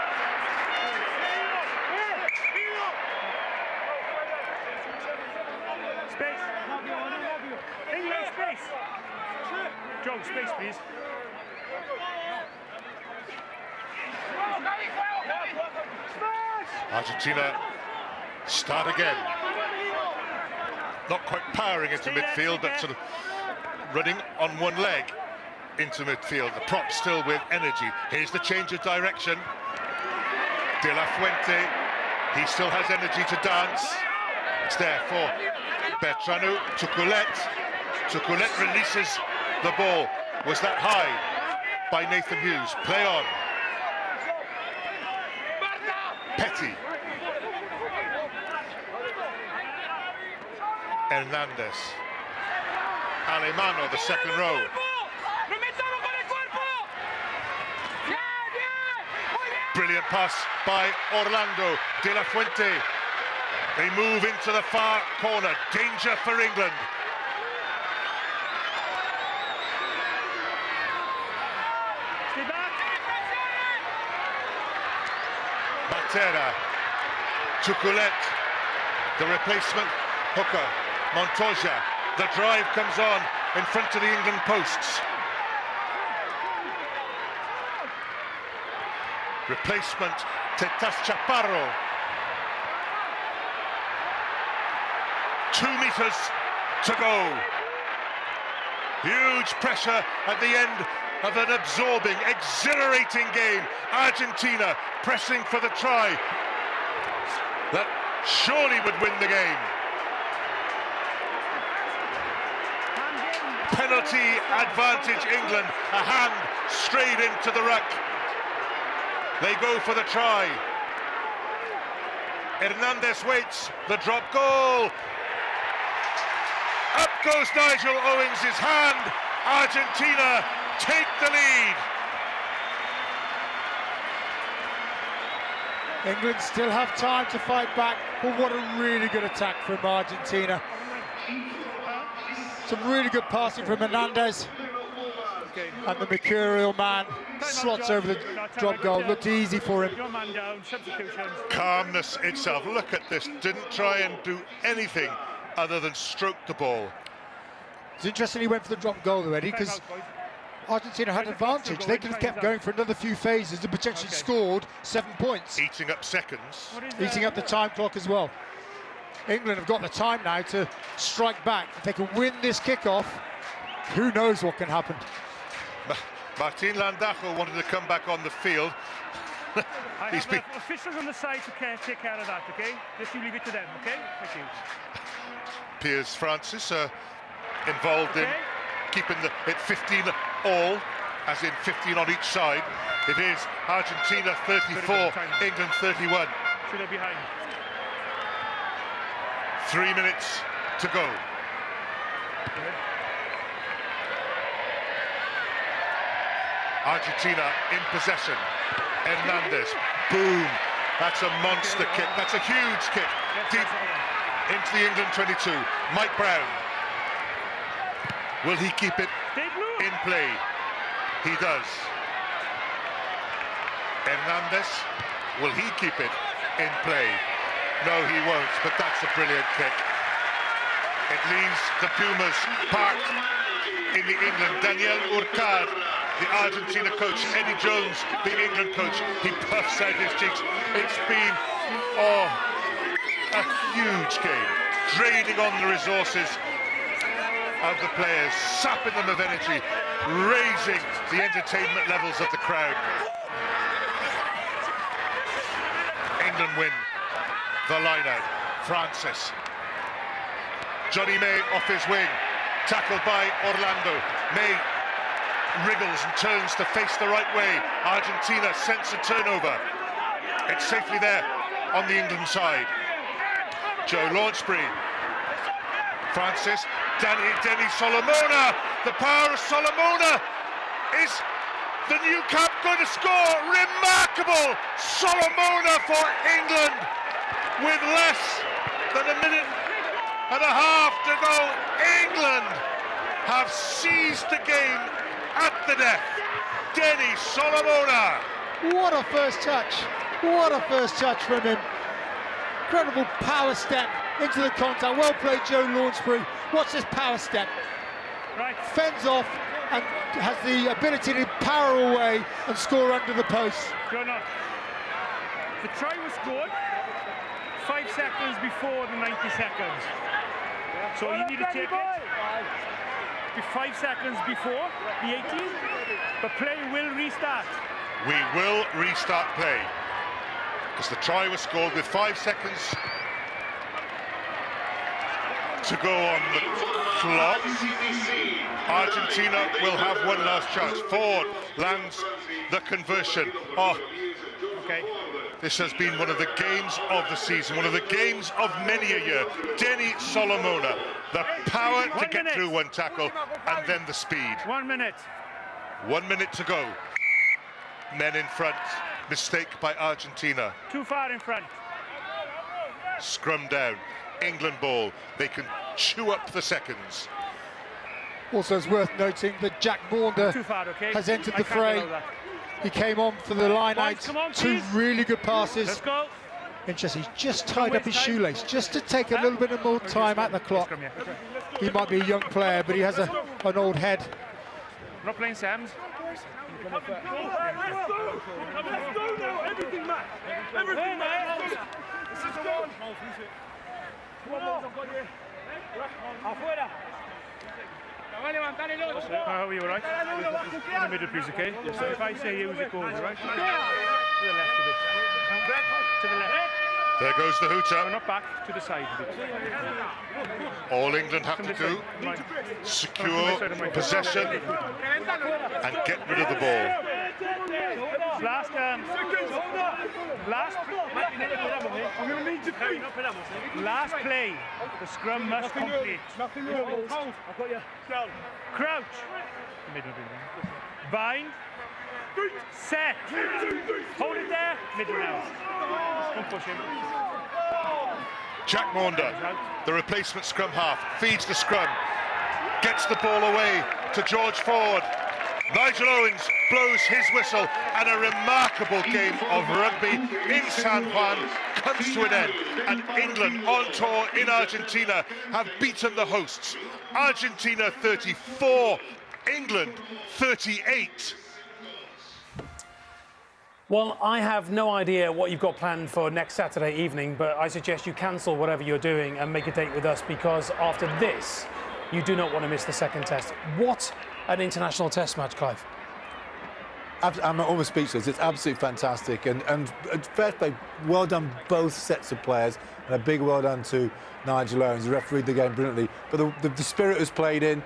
Joe, space, please. Argentina start again. not quite powering into midfield, but sort of running on one leg into midfield. The prop still with energy. Here's the change of direction. De La Fuente, he still has energy to dance. It's there for Bertranu. Tukulet releases the ball. Was that high by Nathan Hughes? Play on. Petty. Hernandez. Alemano, the second row. Brilliant pass by Orlando. De La Fuente. They move into the far corner. Danger for England. Matera. Tukulet. The replacement hooker. Montoya. The drive comes on in front of the England posts. Replacement, Tetas Chaparro. 2 meters to go. Huge pressure at the end of an absorbing, exhilarating game. Argentina pressing for the try that surely would win the game. Penalty advantage England. A hand straight into the ruck. They go for the try. Hernandez waits. The drop goal. Up goes Nigel Owens' hand. Argentina take the lead. England still have time to fight back, but what a really good attack from Argentina. Some really good passing from Hernandez. And the mercurial man slots over the drop goal. Looked easy for him. Calmness itself. Look at this. Didn't try and do anything other than stroke the ball. It's interesting he went for the drop goal though, Eddie, because Argentina had advantage. They could have kept going for another few phases and potentially scored 7 points. Eating up seconds. Eating up the time clock as well. England have got the time now to strike back. If they can win this kickoff, who knows what can happen. Martin Landajo wanted to come back on the field. He's been officials on the side to take care of that, okay? Let's leave it to them, okay? Thank you. Piers Francis involved in keeping it 15 all, as in 15 on each side. It is Argentina 34, England 31. Should they behind? 3 minutes to go. Argentina in possession. Hernandez, boom. That's a monster kick. That's a huge kick. Deep into the England 22. Mike Brown. Will he keep it in play? He does. Hernandez, will he keep it in play? No, he won't, but that's a brilliant kick. It leaves the Pumas parked in the England. Daniel Urcard, the Argentina coach, Eddie Jones, the England coach, he puffs out his cheeks. It's been, a huge game, draining on the resources of the players, sapping them of energy, raising the entertainment levels of the crowd. England win the line-out. Francis. Johnny May off his wing, tackled by Orlando. May wriggles and turns to face the right way. Argentina sense a turnover. It's safely there on the England side. Joe Launchbury. Francis. Denny Solomona. The power of Solomona. Is the new cap going to score? Remarkable Solomona for England with less than a minute and a half to go. England have seized the game at the death. Denny Solomona. What a first touch. What a first touch from him. Incredible power step into the contact. Well played, Joe Launchbury. Watch this power step. Right. Fends off and has the ability to power away and score under the post. You're not. The try was scored 5 seconds before the 90 seconds. So you need to take it 5 seconds before the 18, but play will restart. We will restart play because the try was scored with 5 seconds to go on the clock. Argentina will have one last chance. Ford lands the conversion. Oh, Okay. this has been one of the games of the season, one of the games of many a year. Denny Solomona, the power to get through one tackle and then the speed. 1 minute. 1 minute to go. Men in front. Mistake by Argentina. Too far in front. Scrum down. England ball. They can chew up the seconds. Also, it's worth noting that Jack Maunder Too far, okay? has entered I the can't fray. allow that. He came on for the line out. Come on, 2 please. really good passes. Let's go. Interesting. He's just tied up his shoelace just to take a little bit of more time at the clock. Scrum, yeah. He might be a young player, but he has an old head. We're not playing Sams. Let's go now, everything, Matt. Everything, Matt. This is the one. Are you all right? In the middle, please, okay? So if I say use it, goes, right? To the left of it. To the left. There goes the No, hooter. not back, to the side of it. All England have to do, secure possession and get rid of the ball. Last play, the scrum must complete. Crouch. Middle. Bind. Set. Hold it there. Middle now. Don't push him. Jack Maunder, the replacement scrum half, feeds the scrum, gets the ball away to George Ford. Nigel Owens blows his whistle and a remarkable game of rugby in San Juan comes to an end. And England on tour in Argentina have beaten the hosts. Argentina 34, England 38. Well, I have no idea what you've got planned for next Saturday evening, but I suggest you cancel whatever you're doing and make a date with us, because after this, you do not want to miss the second test. What an international test match, Clive. I'm almost speechless. It's absolutely fantastic. And fair play, well done both sets of players. And a big well done to Nigel Owens, who refereed the game brilliantly. But the spirit was played in,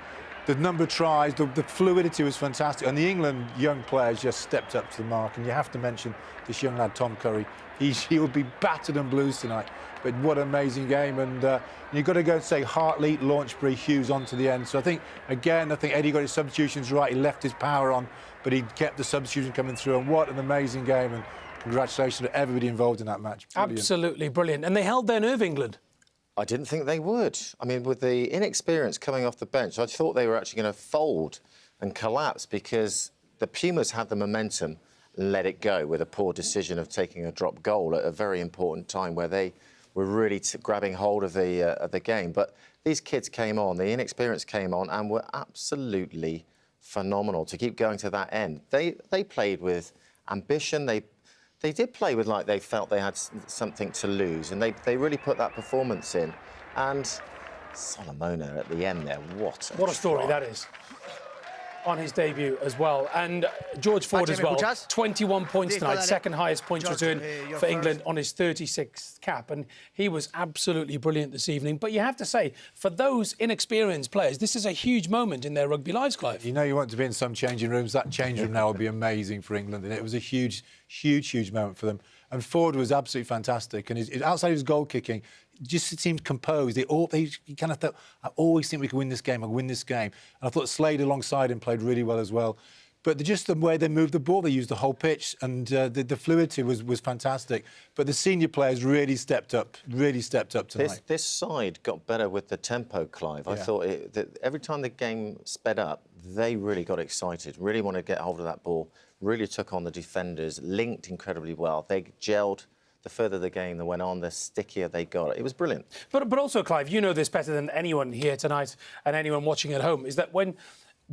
the number of tries, the fluidity was fantastic. And the England young players just stepped up to the mark. And you have to mention this young lad, Tom Curry. He will be battered and blues tonight. But what an amazing game. And you've got to go and say Hartley, Launchbury, Hughes on to the end. So I think Eddie got his substitutions right. He left his power on, but he kept the substitution coming through. And what an amazing game. And congratulations to everybody involved in that match. Brilliant. Absolutely brilliant. And they held their nerve, England. I didn't think they would. I mean, with the inexperience coming off the bench, I thought they were actually going to fold and collapse, because the Pumas had the momentum and let it go with a poor decision of taking a drop goal at a very important time where they were really grabbing hold of the game. But these kids came on, the inexperience came on, and were absolutely phenomenal to keep going to that end. They played with ambition. They did play with like they felt they had something to lose, and they really put that performance in. And Solomona at the end there, what What a story that is. On his debut as well. And George Ford as well, 21 points tonight, second highest points return for England on his 36th cap. And he was absolutely brilliant this evening. But you have to say, for those inexperienced players, this is a huge moment in their rugby lives, Clive. You know you want to be in some changing rooms. That change room now will be amazing for England. And it was a huge moment for them. And Ford was absolutely fantastic. And outside of his goal kicking, just seemed composed. He kind of thought, I always think we can win this game. I'll win this game. And I thought Slade alongside him played really well as well. But just the way they moved the ball, they used the whole pitch, and the fluidity was fantastic. But the senior players really stepped up tonight. This side got better with the tempo, Clive. I thought that every time the game sped up, they really got excited, really wanted to get hold of that ball, really took on the defenders, linked incredibly well. They gelled. The further the game that went on, the stickier they got. It was brilliant. But also, Clive, you know this better than anyone here tonight and anyone watching at home, is that when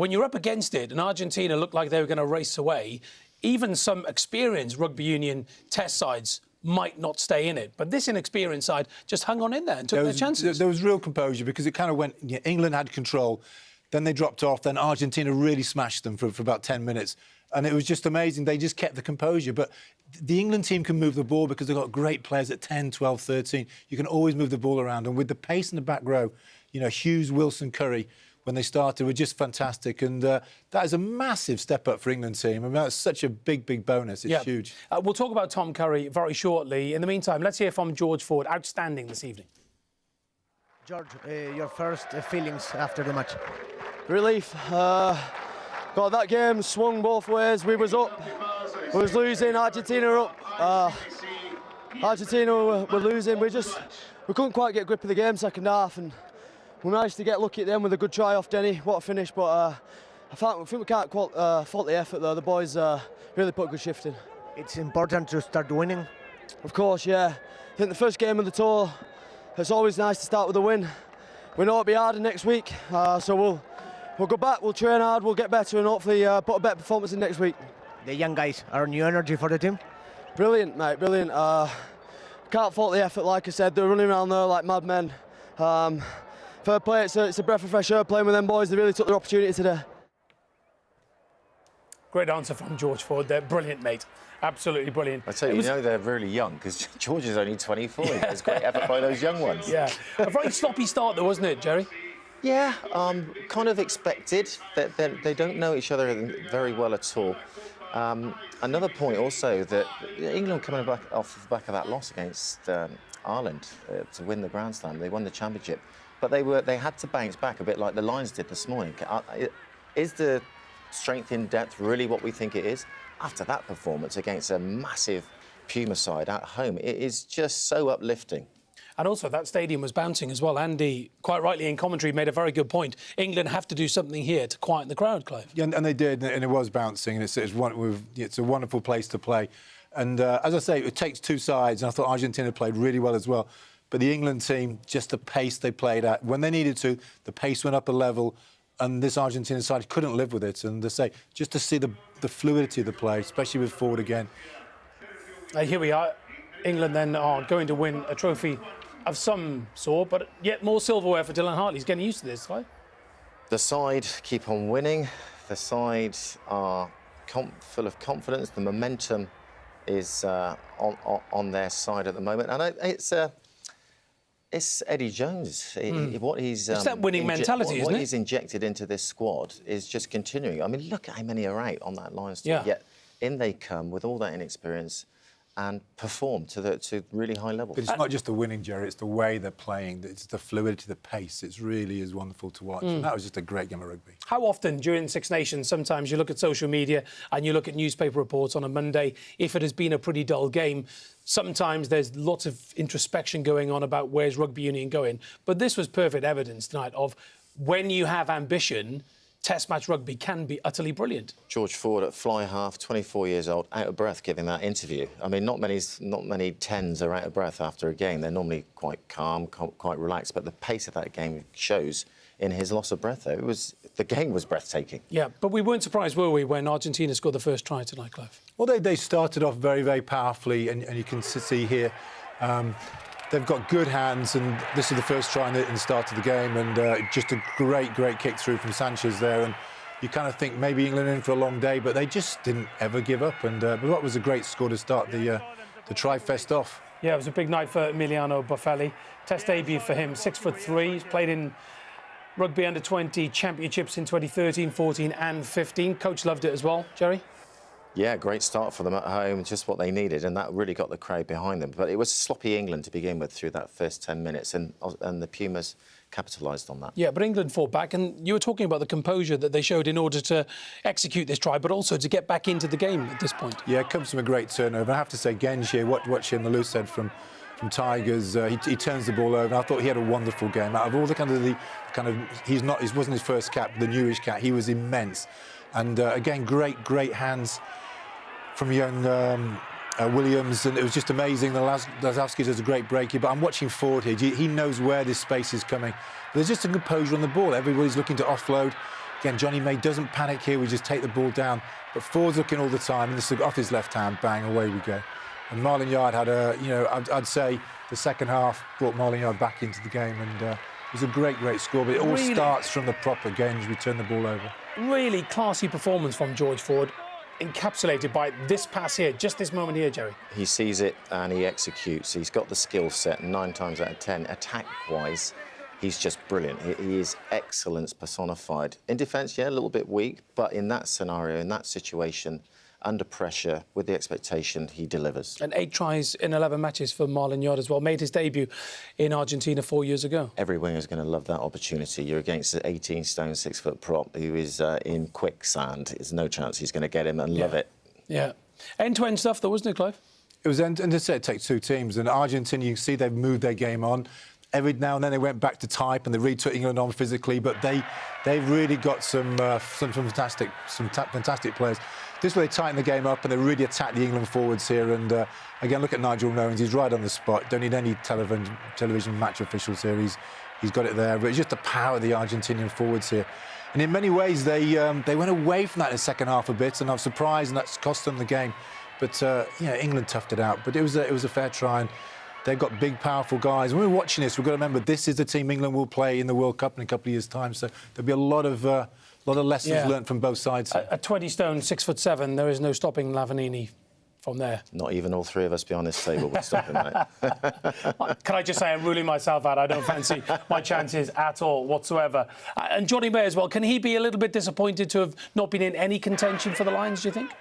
you're up against it and Argentina looked like they were going to race away, even some experienced rugby union test sides might not stay in it. But this inexperienced side just hung on in there and took their chances. There was real composure because it kind of went... Yeah, England had control, then they dropped off, then Argentina really smashed them for about 10 minutes. And it was just amazing. They just kept the composure. But the England team can move the ball because they've got great players at 10, 12, 13. You can always move the ball around. And with the pace in the back row, you know, Hughes, Wilson, Curry, when they started, were just fantastic. And that is a massive step up for England's team. I mean, that's such a big, big bonus. It's huge. We'll talk about Tom Curry very shortly. In the meantime, let's hear from George Ford. Outstanding this evening. George, your first feelings after the match? Relief. Got that game swung both ways. We was up, we was losing. Argentina up. Argentina were losing. We couldn't quite get grip of the game second half, and we managed to get lucky at the end with a good try off Denny. What a finish! But I think we can't fault the effort though. The boys really put a good shift in. It's important to start winning. Of course, yeah. I think the first game of the tour, it's always nice to start with a win. We know it'll be harder next week, so we'll go back, we'll train hard, we'll get better, and hopefully put a better performance in next week. The young guys are new energy for the team. Brilliant, mate, brilliant. Can't fault the effort, like I said. They're running around there like madmen. Fair play, it's a breath of fresh air playing with them boys. They really took their opportunity today. Great answer from George Ford. They're brilliant, mate. Absolutely brilliant. I tell you, you know they're really young because George is only 24. Yeah. There's great effort by those young ones. Yeah, a very sloppy start, though, wasn't it, Jerry? Yeah, kind of expected. They don't know each other very well at all. Another point also that England coming back off the back of that loss against Ireland to win the Grand Slam, they won the championship, but they had to bounce back a bit like the Lions did this morning. Is the strength in depth really what we think it is? After that performance against a massive Puma side at home, it is just so uplifting. And also, that stadium was bouncing as well. Andy, quite rightly in commentary, made a very good point. England have to do something here to quieten the crowd, Clive. Yeah, and they did, and it was bouncing, and it's a wonderful place to play. And as I say, it takes two sides, and I thought Argentina played really well as well. But the England team, just the pace they played at, when they needed to, the pace went up a level, and this Argentina side couldn't live with it. And to say, just to see the fluidity of the play, especially with Ford again. Here we are. England then are going to win a trophy of some sort, but yet more silverware for Dylan Hartley. He's getting used to this, right? The side keep on winning. The side are full of confidence. The momentum is on their side at the moment, and it's Eddie Jones. What he's it's that winning mentality, isn't it? What he's injected into this squad is just continuing. I mean, look at how many are out on that line still. Yeah. Yet in they come with all that inexperience and perform to really high levels. But it's not just the winning, Jerry, it's the way they're playing, it's the fluidity, the pace. It really is wonderful to watch. And that was just a great game of rugby. How often during Six Nations, sometimes you look at social media and you look at newspaper reports on a Monday, if it has been a pretty dull game, sometimes there's lots of introspection going on about where's rugby union going. But this was perfect evidence tonight of when you have ambition, Test match rugby can be utterly brilliant. George Ford at fly half, 24 years old, out of breath giving that interview. I mean, not many tens are out of breath after a game. They're normally quite calm, quite relaxed, but the pace of that game shows in his loss of breath there. The game was breathtaking. Yeah, but we weren't surprised, were we, when Argentina scored the first try tonight, Clive? Well, they started off very, very powerfully, and you can see here they've got good hands, and this is the first try in the start of the game, and just a great kick through from Sanchez there. And you kind of think maybe England in for a long day, but they just didn't ever give up. And that was a great score to start the Tri-Fest off. Yeah, it was a big night for Emiliano Buffelli. Test debut for him, 6'3". He's played in Rugby Under-20 championships in 2013, 14 and 15. Coach loved it as well, Jerry? Yeah, great start for them at home, just what they needed, and that really got the crowd behind them. But it was sloppy England to begin with through that first 10 minutes, and the Pumas capitalised on that. Yeah, but England fought back, and you were talking about the composure that they showed in order to execute this try, but also to get back into the game at this point. Yeah, it comes from a great turnover. I have to say, Genge here, what Malou said from Tigers, he turns the ball over. I thought he had a wonderful game. Out of all he wasn't his first cap, the newish cap. He was immense, and again, great hands from young Williams, and it was just amazing. Lazowski does a great break here, but I'm watching Ford here. He knows where this space is coming. There's just a composure on the ball. Everybody's looking to offload. Again, Johnny May doesn't panic here. We just take the ball down. But Ford's looking all the time, and this is off his left hand, bang, away we go. And Marlon Yard had a, I'd say the second half brought Marlon Yard back into the game, and it was a great score. But it all starts from the proper games we turn the ball over. Really classy performance from George Ford, encapsulated by this pass here, just this moment here, Jerry. He sees it and he executes. He's got the skill set 9 times out of 10. Attack-wise, he's just brilliant. He is excellence personified. In defence, yeah, a little bit weak, but in that scenario, in that situation, under pressure, with the expectation, he delivers. And 8 tries in 11 matches for Marlon Yard as well. Made his debut in Argentina 4 years ago. Every winger's going to love that opportunity. You're against an 18-stone, 6-foot prop who is in quicksand. There's no chance he's going to get him and love it. Yeah. End-to-end stuff, though, wasn't it, Clive? It was, and as I said, it takes 2 teams. And Argentina, you can see they've moved their game on. Every now and then they went back to type and they retook England on physically, but they've really got some fantastic players. This way they tighten the game up and they really attack the England forwards here. And again, look at Nigel Knowens. He's right on the spot. Don't need any television match officials here. He's got it there. But it's just the power of the Argentinian forwards here. And in many ways, they went away from that in the second half a bit, and I'm surprised, and that's cost them the game. But England toughed it out. But it was a fair try. And they've got big, powerful guys. When we're watching this, we've got to remember this is the team England will play in the World Cup in a couple of years' time. So there'll be a lot of lessons learnt from both sides. At 20 stone, 6'7", there is no stopping Lavanini from there. Not even all 3 of us behind this table would stop him, mate. Can I just say I'm ruling myself out? I don't fancy my chances at all whatsoever. And Johnny May as well. Can he be a little bit disappointed to have not been in any contention for the Lions, do you think?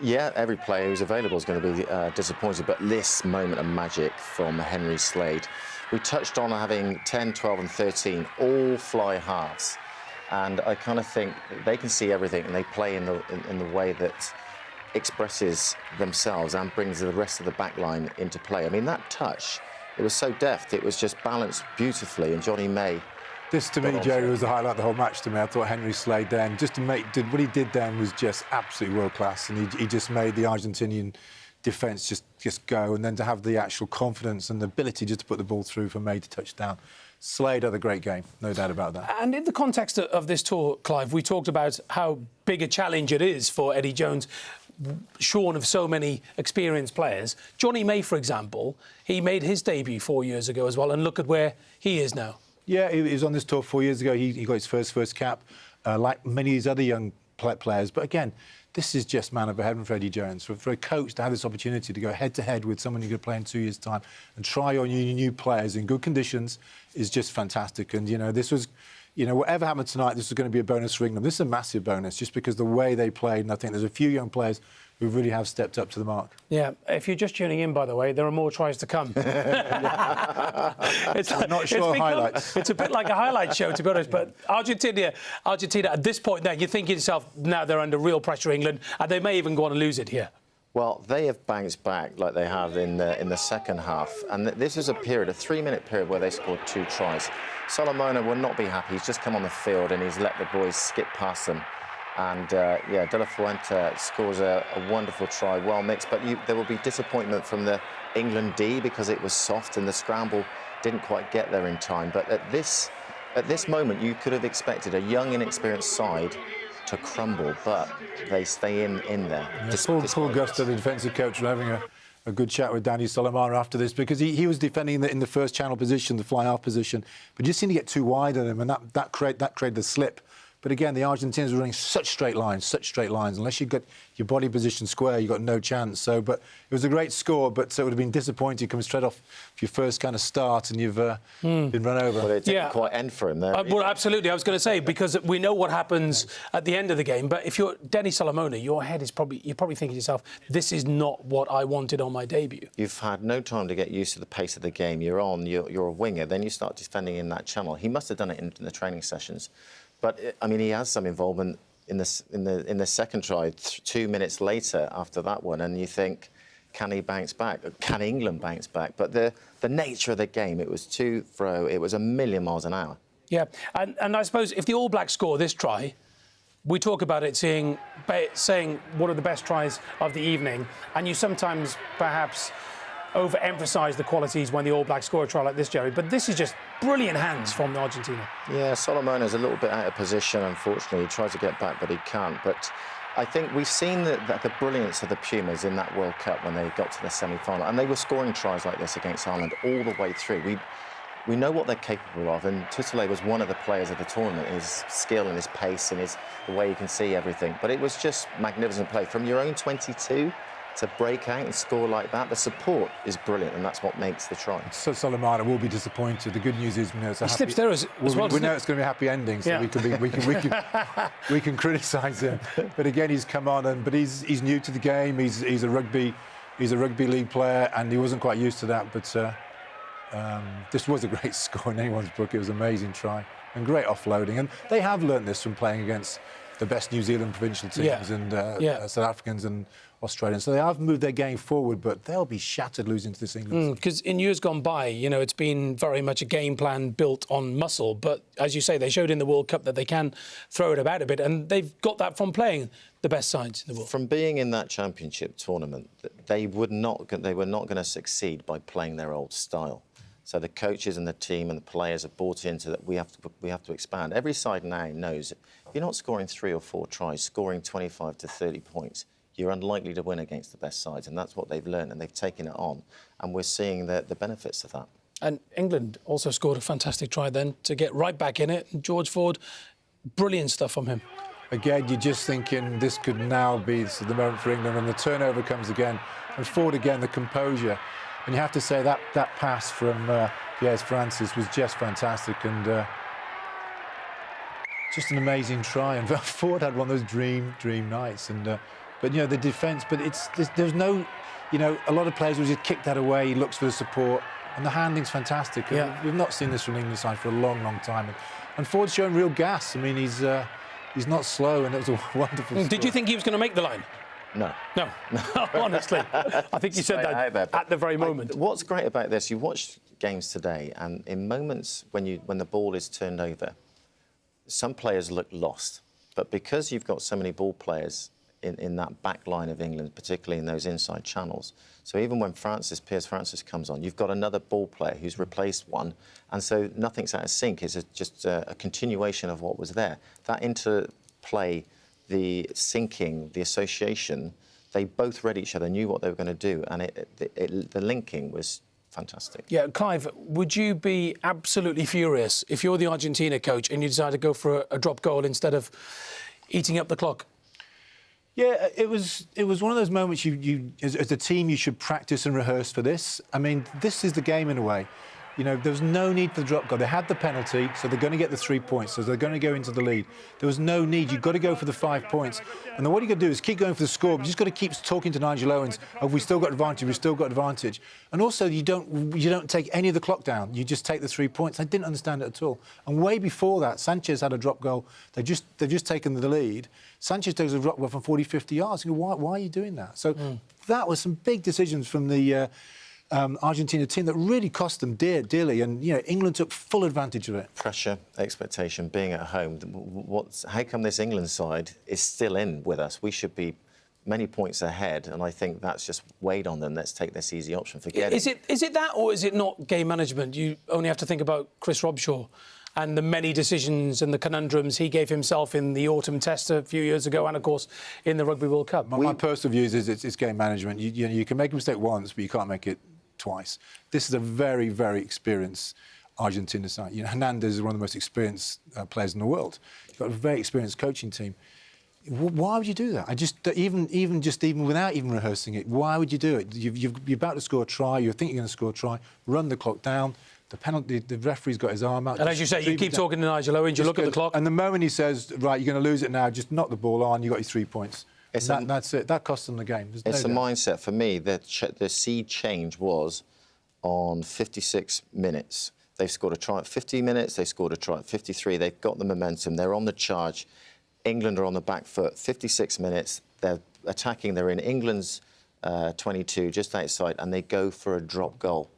Yeah, every player who's available is going to be disappointed. But this moment of magic from Henry Slade. We touched on having 10, 12 and 13 all fly halves. And I kind of think they can see everything and they play in the way that expresses themselves and brings the rest of the back line into play. I mean, that touch, it was so deft, it was just balanced beautifully, and Johnny May... This, to me, Jerry, was the highlight of the whole match to me. I thought Henry Slade then, what he did then was just absolutely world-class, and he just made the Argentinian defence just go, and then to have the actual confidence and the ability just to put the ball through for May to touch down. Slade had a great game, no doubt about that. And in the context of this tour, Clive, we talked about how big a challenge it is for Eddie Jones, shorn of so many experienced players. Johnny May, for example, he made his debut 4 years ago as well, and look at where he is now. Yeah, he was on this tour 4 years ago. He got his first cap, like many of his other young players. But again, this is just man over heaven for Eddie Jones. For a coach to have this opportunity to go head-to-head with someone you're going to play in 2 years' time and try on your new players in good conditions is just fantastic. And, this was... whatever happened tonight, this is going to be a bonus for England. This is a massive bonus, just because the way they played, and I think there's a few young players who really have stepped up to the mark. Yeah, if you're just tuning in, by the way, there are more tries to come. It's a bit like a highlight show, to be honest, but Argentina, at this point now, you think to yourself, now they're under real pressure, England, and they may even go on and lose it here. Well, they have bounced back like they have in the second half, and this is a 3-minute period where they scored 2 tries. Solomona will not be happy. He's just come on the field and he's let the boys skip past them. And, De La Fuente scores a wonderful try, well mixed, but there will be disappointment from the England D because it was soft and the scramble didn't quite get there in time. But at this moment, you could have expected a young, inexperienced side to crumble, but they stay in there. Yeah, Paul Gusto, the defensive coach, was having a good chat with Danny Solomar after this, because he was defending in the first channel position, the fly-half position, but just seemed to get too wide on him, and that created the slip. But again, the Argentinians were running such straight lines. Unless you got your body position square, you got no chance. But it was a great score, but it would have been disappointing coming straight off your first kind of start and you've been run over. Well, it didn't quite end for him there. Well, absolutely. I was going to say, because we know what happens at the end of the game, but if you're Denny Solomona, your head is you're probably thinking to yourself, this is not what I wanted on my debut. You've had no time to get used to the pace of the game. You're a winger, then you start defending in that channel. He must have done it in the training sessions. But, I mean, he has some involvement in the second try, 2 minutes later after that one, and you think, can he bounce back? Can England bounce back? But the nature of the game, it was to throw, it was a million miles an hour. Yeah, and I suppose if the All Blacks score this try, we talk about it saying what are the best tries of the evening, and you sometimes perhaps overemphasise the qualities when the All Blacks score a try like this, Jerry. But this is just brilliant hands from Argentina. Yeah, Solomona's a little bit out of position, unfortunately. He tries to get back, but he can't. But I think we've seen the brilliance of the Pumas in that World Cup when they got to the semi-final, and they were scoring tries like this against Ireland all the way through. We know what they're capable of, and Tutele was one of the players of the tournament. His skill and his pace and the way he can see everything. But it was just magnificent play from your own 22 to break out and score like that. The support is brilliant, and that's what makes the try. So Solomana will be disappointed. The good news is, it's a he slips there as well. We know it's going to be a happy ending, so we can criticise him. But again, he's come on, but he's new to the game. He's a rugby league player, and he wasn't quite used to that. But this was a great score in anyone's book. It was an amazing try and great offloading. And they have learnt this from playing against the best New Zealand provincial teams and South Africans and Australians. So they have moved their game forward, but they'll be shattered losing to this England. Because in years gone by, it's been very much a game plan built on muscle. But as you say, they showed in the World Cup that they can throw it about a bit, and they've got that from playing the best sides in the world. From being in that championship tournament, they were not going to succeed by playing their old style. So the coaches and the team and the players have bought into that. We have to expand. Every side now knows if you're not scoring 3 or 4 tries, scoring 25 to 30 points, you're unlikely to win against the best sides, and that's what they've learned, and they've taken it on, and we're seeing the benefits of that. And England also scored a fantastic try then to get right back in it. George Ford, brilliant stuff from him. Again, you're just thinking this could now be the moment for England, and the turnover comes again, and Ford again, the composure. And you have to say that pass from Pierre Francis was just fantastic, and just an amazing try. And Ford had one of those dream nights. And but the defence. But there's no, a lot of players will just kick that away. He looks for the support, and the handling's fantastic. Yeah. We've not seen this from the England side for a long time. And Ford's showing real gas. I mean, he's not slow, and it was a wonderful. Did you think he was going to make the line? No. No, honestly. I think you said that at the very moment. What's great about this, you watch games today, and in moments when the ball is turned over, some players look lost. But because you've got so many ball players in that back line of England, particularly in those inside channels, so even when Piers Francis comes on, you've got another ball player who's replaced one, and so nothing's out of sync. It's just a continuation of what was there. That interplay, the syncing, the association, they both read each other, knew what they were going to do, and the linking was fantastic. Yeah, Clive, would you be absolutely furious if you're the Argentina coach and you decide to go for a drop goal instead of eating up the clock? Yeah, it was one of those moments you as a team you should practice and rehearse for this. I mean, this is the game in a way. There was no need for the drop goal. They had the penalty, so they're going to get the 3 points, so they're going to go into the lead. There was no need. You've got to go for the 5 points. And then what you got to do is keep going for the score, but you just got to keep talking to Nigel Owens, we still got advantage, we've still got advantage. And also, you don't take any of the clock down. You just take the 3 points. I didn't understand it at all. And way before that, Sanchez had a drop goal. They've just taken the lead. Sanchez takes a drop goal from 40, 50 yards. You go, why are you doing that? So that was some big decisions from the Argentina team that really cost them dearly, and England took full advantage of it. Pressure, expectation, being at home. How come this England side is still in with us? We should be many points ahead, and I think that's just weighed on them. Let's take this easy option. Forget it. Is it that, or is it not game management? You only have to think about Chris Robshaw and the many decisions and the conundrums he gave himself in the autumn test a few years ago, and of course in the Rugby World Cup. My personal view is it's game management. You can make a mistake once, but you can't make it twice. This is a very, very experienced Argentina side. Hernandez is one of the most experienced players in the world. You've got a very experienced coaching team. Why would you do that? Even without even rehearsing it, why would you do it? You're about to score a try. You think you're going to score a try. Run the clock down. The penalty. The referee's got his arm out. And as you say, you keep talking to Nigel Owens. You look at the clock, and the moment he says, "Right, you're going to lose it now," just knock the ball on. You got your 3 points. That's it. That cost them the game. It's a mindset for me. The seed change was on 56 minutes. They've scored a try at 50 minutes. They scored a try at 53. They've got the momentum. They're on the charge. England are on the back foot. 56 minutes. They're attacking. They're in England's 22, just outside, and they go for a drop goal.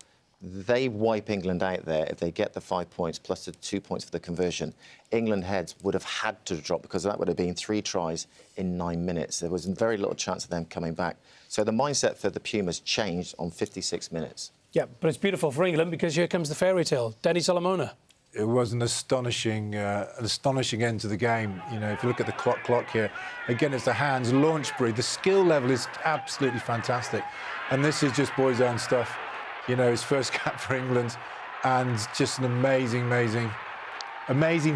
They wipe England out there if they get the 5 points plus the 2 points for the conversion. England heads would have had to drop because that would have been 3 tries in 9 minutes. There was very little chance of them coming back. So the mindset for the Pumas changed on 56 minutes. Yeah, but it's beautiful for England because here comes the fairy tale. Denny Solomona. It was an astonishing end to the game. You know, if you look at the clock here, again, it's the hands, Launchbury. The skill level is absolutely fantastic. And this is just boys' own stuff. You know, his first cap for England, and just an amazing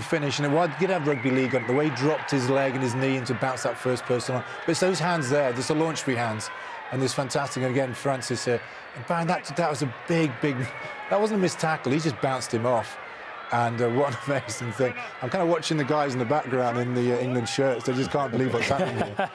finish. And it did have rugby league on it, the way he dropped his leg and his knee and to bounce that first person on. But it's those hands there, there's the Launchbury hands. And there's fantastic. And again, Francis here. And bang, that was a big... That wasn't a missed tackle. He just bounced him off. And what an amazing thing. I'm kind of watching the guys in the background in the England shirts. They just can't believe what's happening here.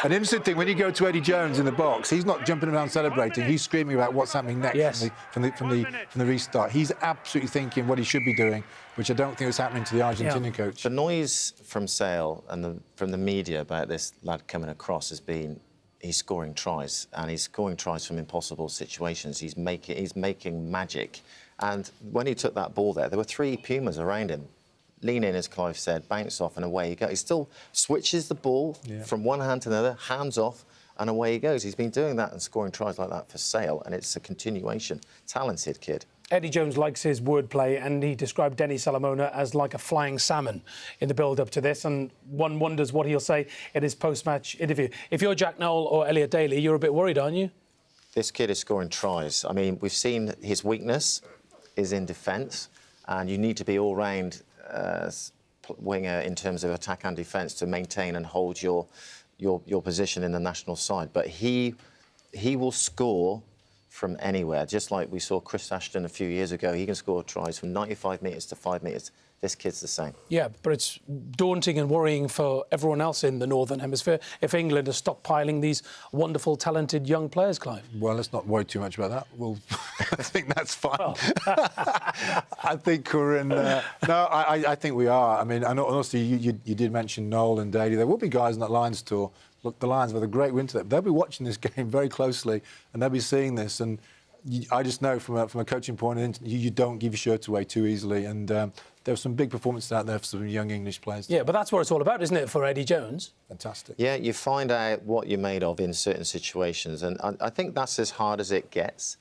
An interesting thing, when you go to Eddie Jones in the box, he's not jumping around celebrating. He's screaming about what's happening next. Yes. from the restart. He's absolutely thinking what he should be doing, which I don't think was happening to the Argentinian coach. The noise from Sale and from the media about this lad coming across has been... He's scoring tries, and he's scoring tries from impossible situations. He's making magic. And when he took that ball there were 3 Pumas around him. Lean in, as Clive said, bounce off, and away he goes. He still switches the ball from one hand to another, hands off, and away he goes. He's been doing that and scoring tries like that for Sale, and it's a continuation. Talented kid. Eddie Jones likes his wordplay, and he described Denny Salamona as like a flying salmon in the build-up to this, and one wonders what he'll say in his post-match interview. If you're Jack Nowell or Elliot Daly, you're a bit worried, aren't you? This kid is scoring tries. I mean, we've seen his weakness is in defence, and you need to be all-round winger in terms of attack and defence to maintain and hold your position in the national side. But he will score from anywhere, just like we saw Chris Ashton a few years ago. He can score tries from 95 metres to 5 metres. This kid's the same. Yeah, but it's daunting and worrying for everyone else in the Northern Hemisphere if England are stockpiling these wonderful, talented young players, Clive. Well, let's not worry too much about that. Well, I think that's fine. Well. I think we're in... No, I think we are. I mean, and honestly, you did mention Noel and Daly. There will be guys on that Lions tour. Look, the Lions have had a great winter. They'll be watching this game very closely, and they'll be seeing this. And I just know from a coaching point of view, you don't give your shirt away too easily. And there were some big performances out there for some young English players. Yeah, but that's what it's all about, isn't it, for Eddie Jones? Fantastic. Yeah, you find out what you're made of in certain situations, and I think that's as hard as it gets.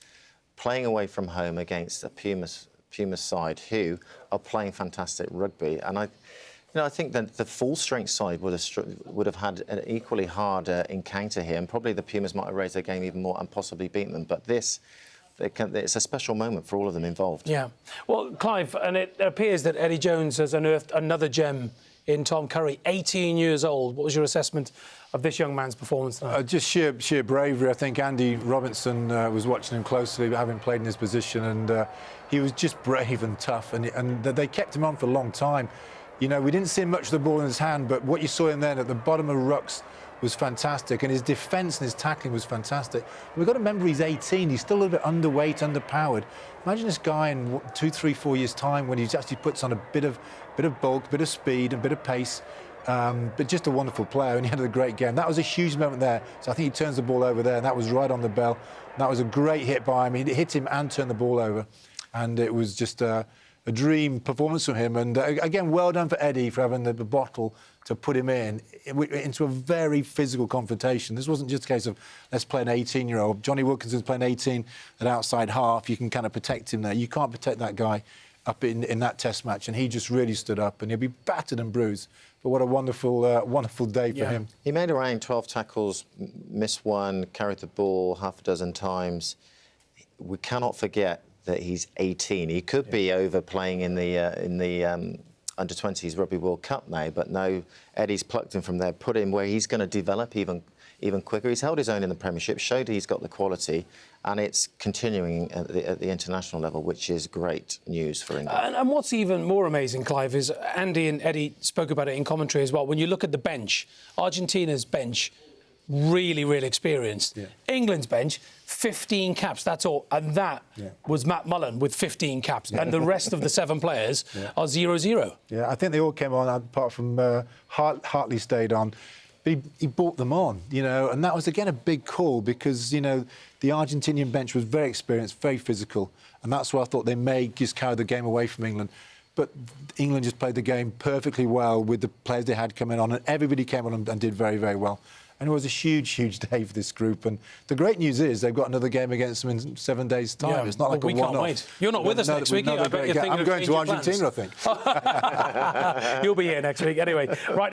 Playing away from home against a Pumas side who are playing fantastic rugby, and I think that the full-strength side would have had an equally hard encounter here, and probably the Pumas might have raised their game even more and possibly beaten them. But it's a special moment for all of them involved. Yeah. Well, Clive, and it appears that Eddie Jones has unearthed another gem in Tom Curry, 18 years old. What was your assessment of this young man's performance tonight? Just sheer bravery. I think Andy Robinson was watching him closely, having played in his position, and he was just brave and tough, and they kept him on for a long time. You know, we didn't see much of the ball in his hand, but what you saw him then at the bottom of rucks was fantastic, and his defence and his tackling was fantastic. We've got to remember he's 18, he's still a little bit underweight, underpowered. Imagine this guy in 2, 3, 4 years' time when he actually puts on a bit of bulk, a bit of speed, and a bit of pace, but just a wonderful player, and he had a great game. That was a huge moment there, so I think he turns the ball over there, and that was right on the bell. That was a great hit by him. He hit him and turned the ball over, and it was just a dream performance from him. And again, well done for Eddie for having the bottle to put him into a very physical confrontation. This wasn't just a case of let's play an 18-year-old. Johnny Wilkinson's playing 18 at outside half. You can kind of protect him there. You can't protect that guy up in that test match, and he just really stood up, and he'll be battered and bruised. But what a wonderful day for him. He made around 12 tackles, missed one, carried the ball half a dozen times. We cannot forget that he's 18. He could be over playing in the under-20s Rugby World Cup now, but no, Eddie's plucked him from there, put him where he's going to develop even quicker. He's held his own in the Premiership, showed he's got the quality, and it's continuing at the international level, which is great news for England. And what's even more amazing, Clive, is Andy and Eddie spoke about it in commentary as well. When you look at the bench, Argentina's bench, really experienced. Yeah. England's bench, 15 caps, that's all. And that was Matt Mullen with 15 caps. Yeah. And the rest of the 7 players are 0-0. Yeah, I think they all came on, apart from Hartley stayed on. But he brought them on, you know, and that was, again, a big call because, you know, the Argentinian bench was very experienced, very physical, and that's why I thought they may just carry the game away from England. But England just played the game perfectly well with the players they had coming on, and everybody came on and did very well. And it was a huge, huge day for this group. And the great news is they've got another game against them in 7 days' time. Yeah, It's not like we a can't one-off. wait. You're not with us next week. I bet you're thinking I'm of going to changing Argentina, plans. I think. You'll be here next week anyway. Right.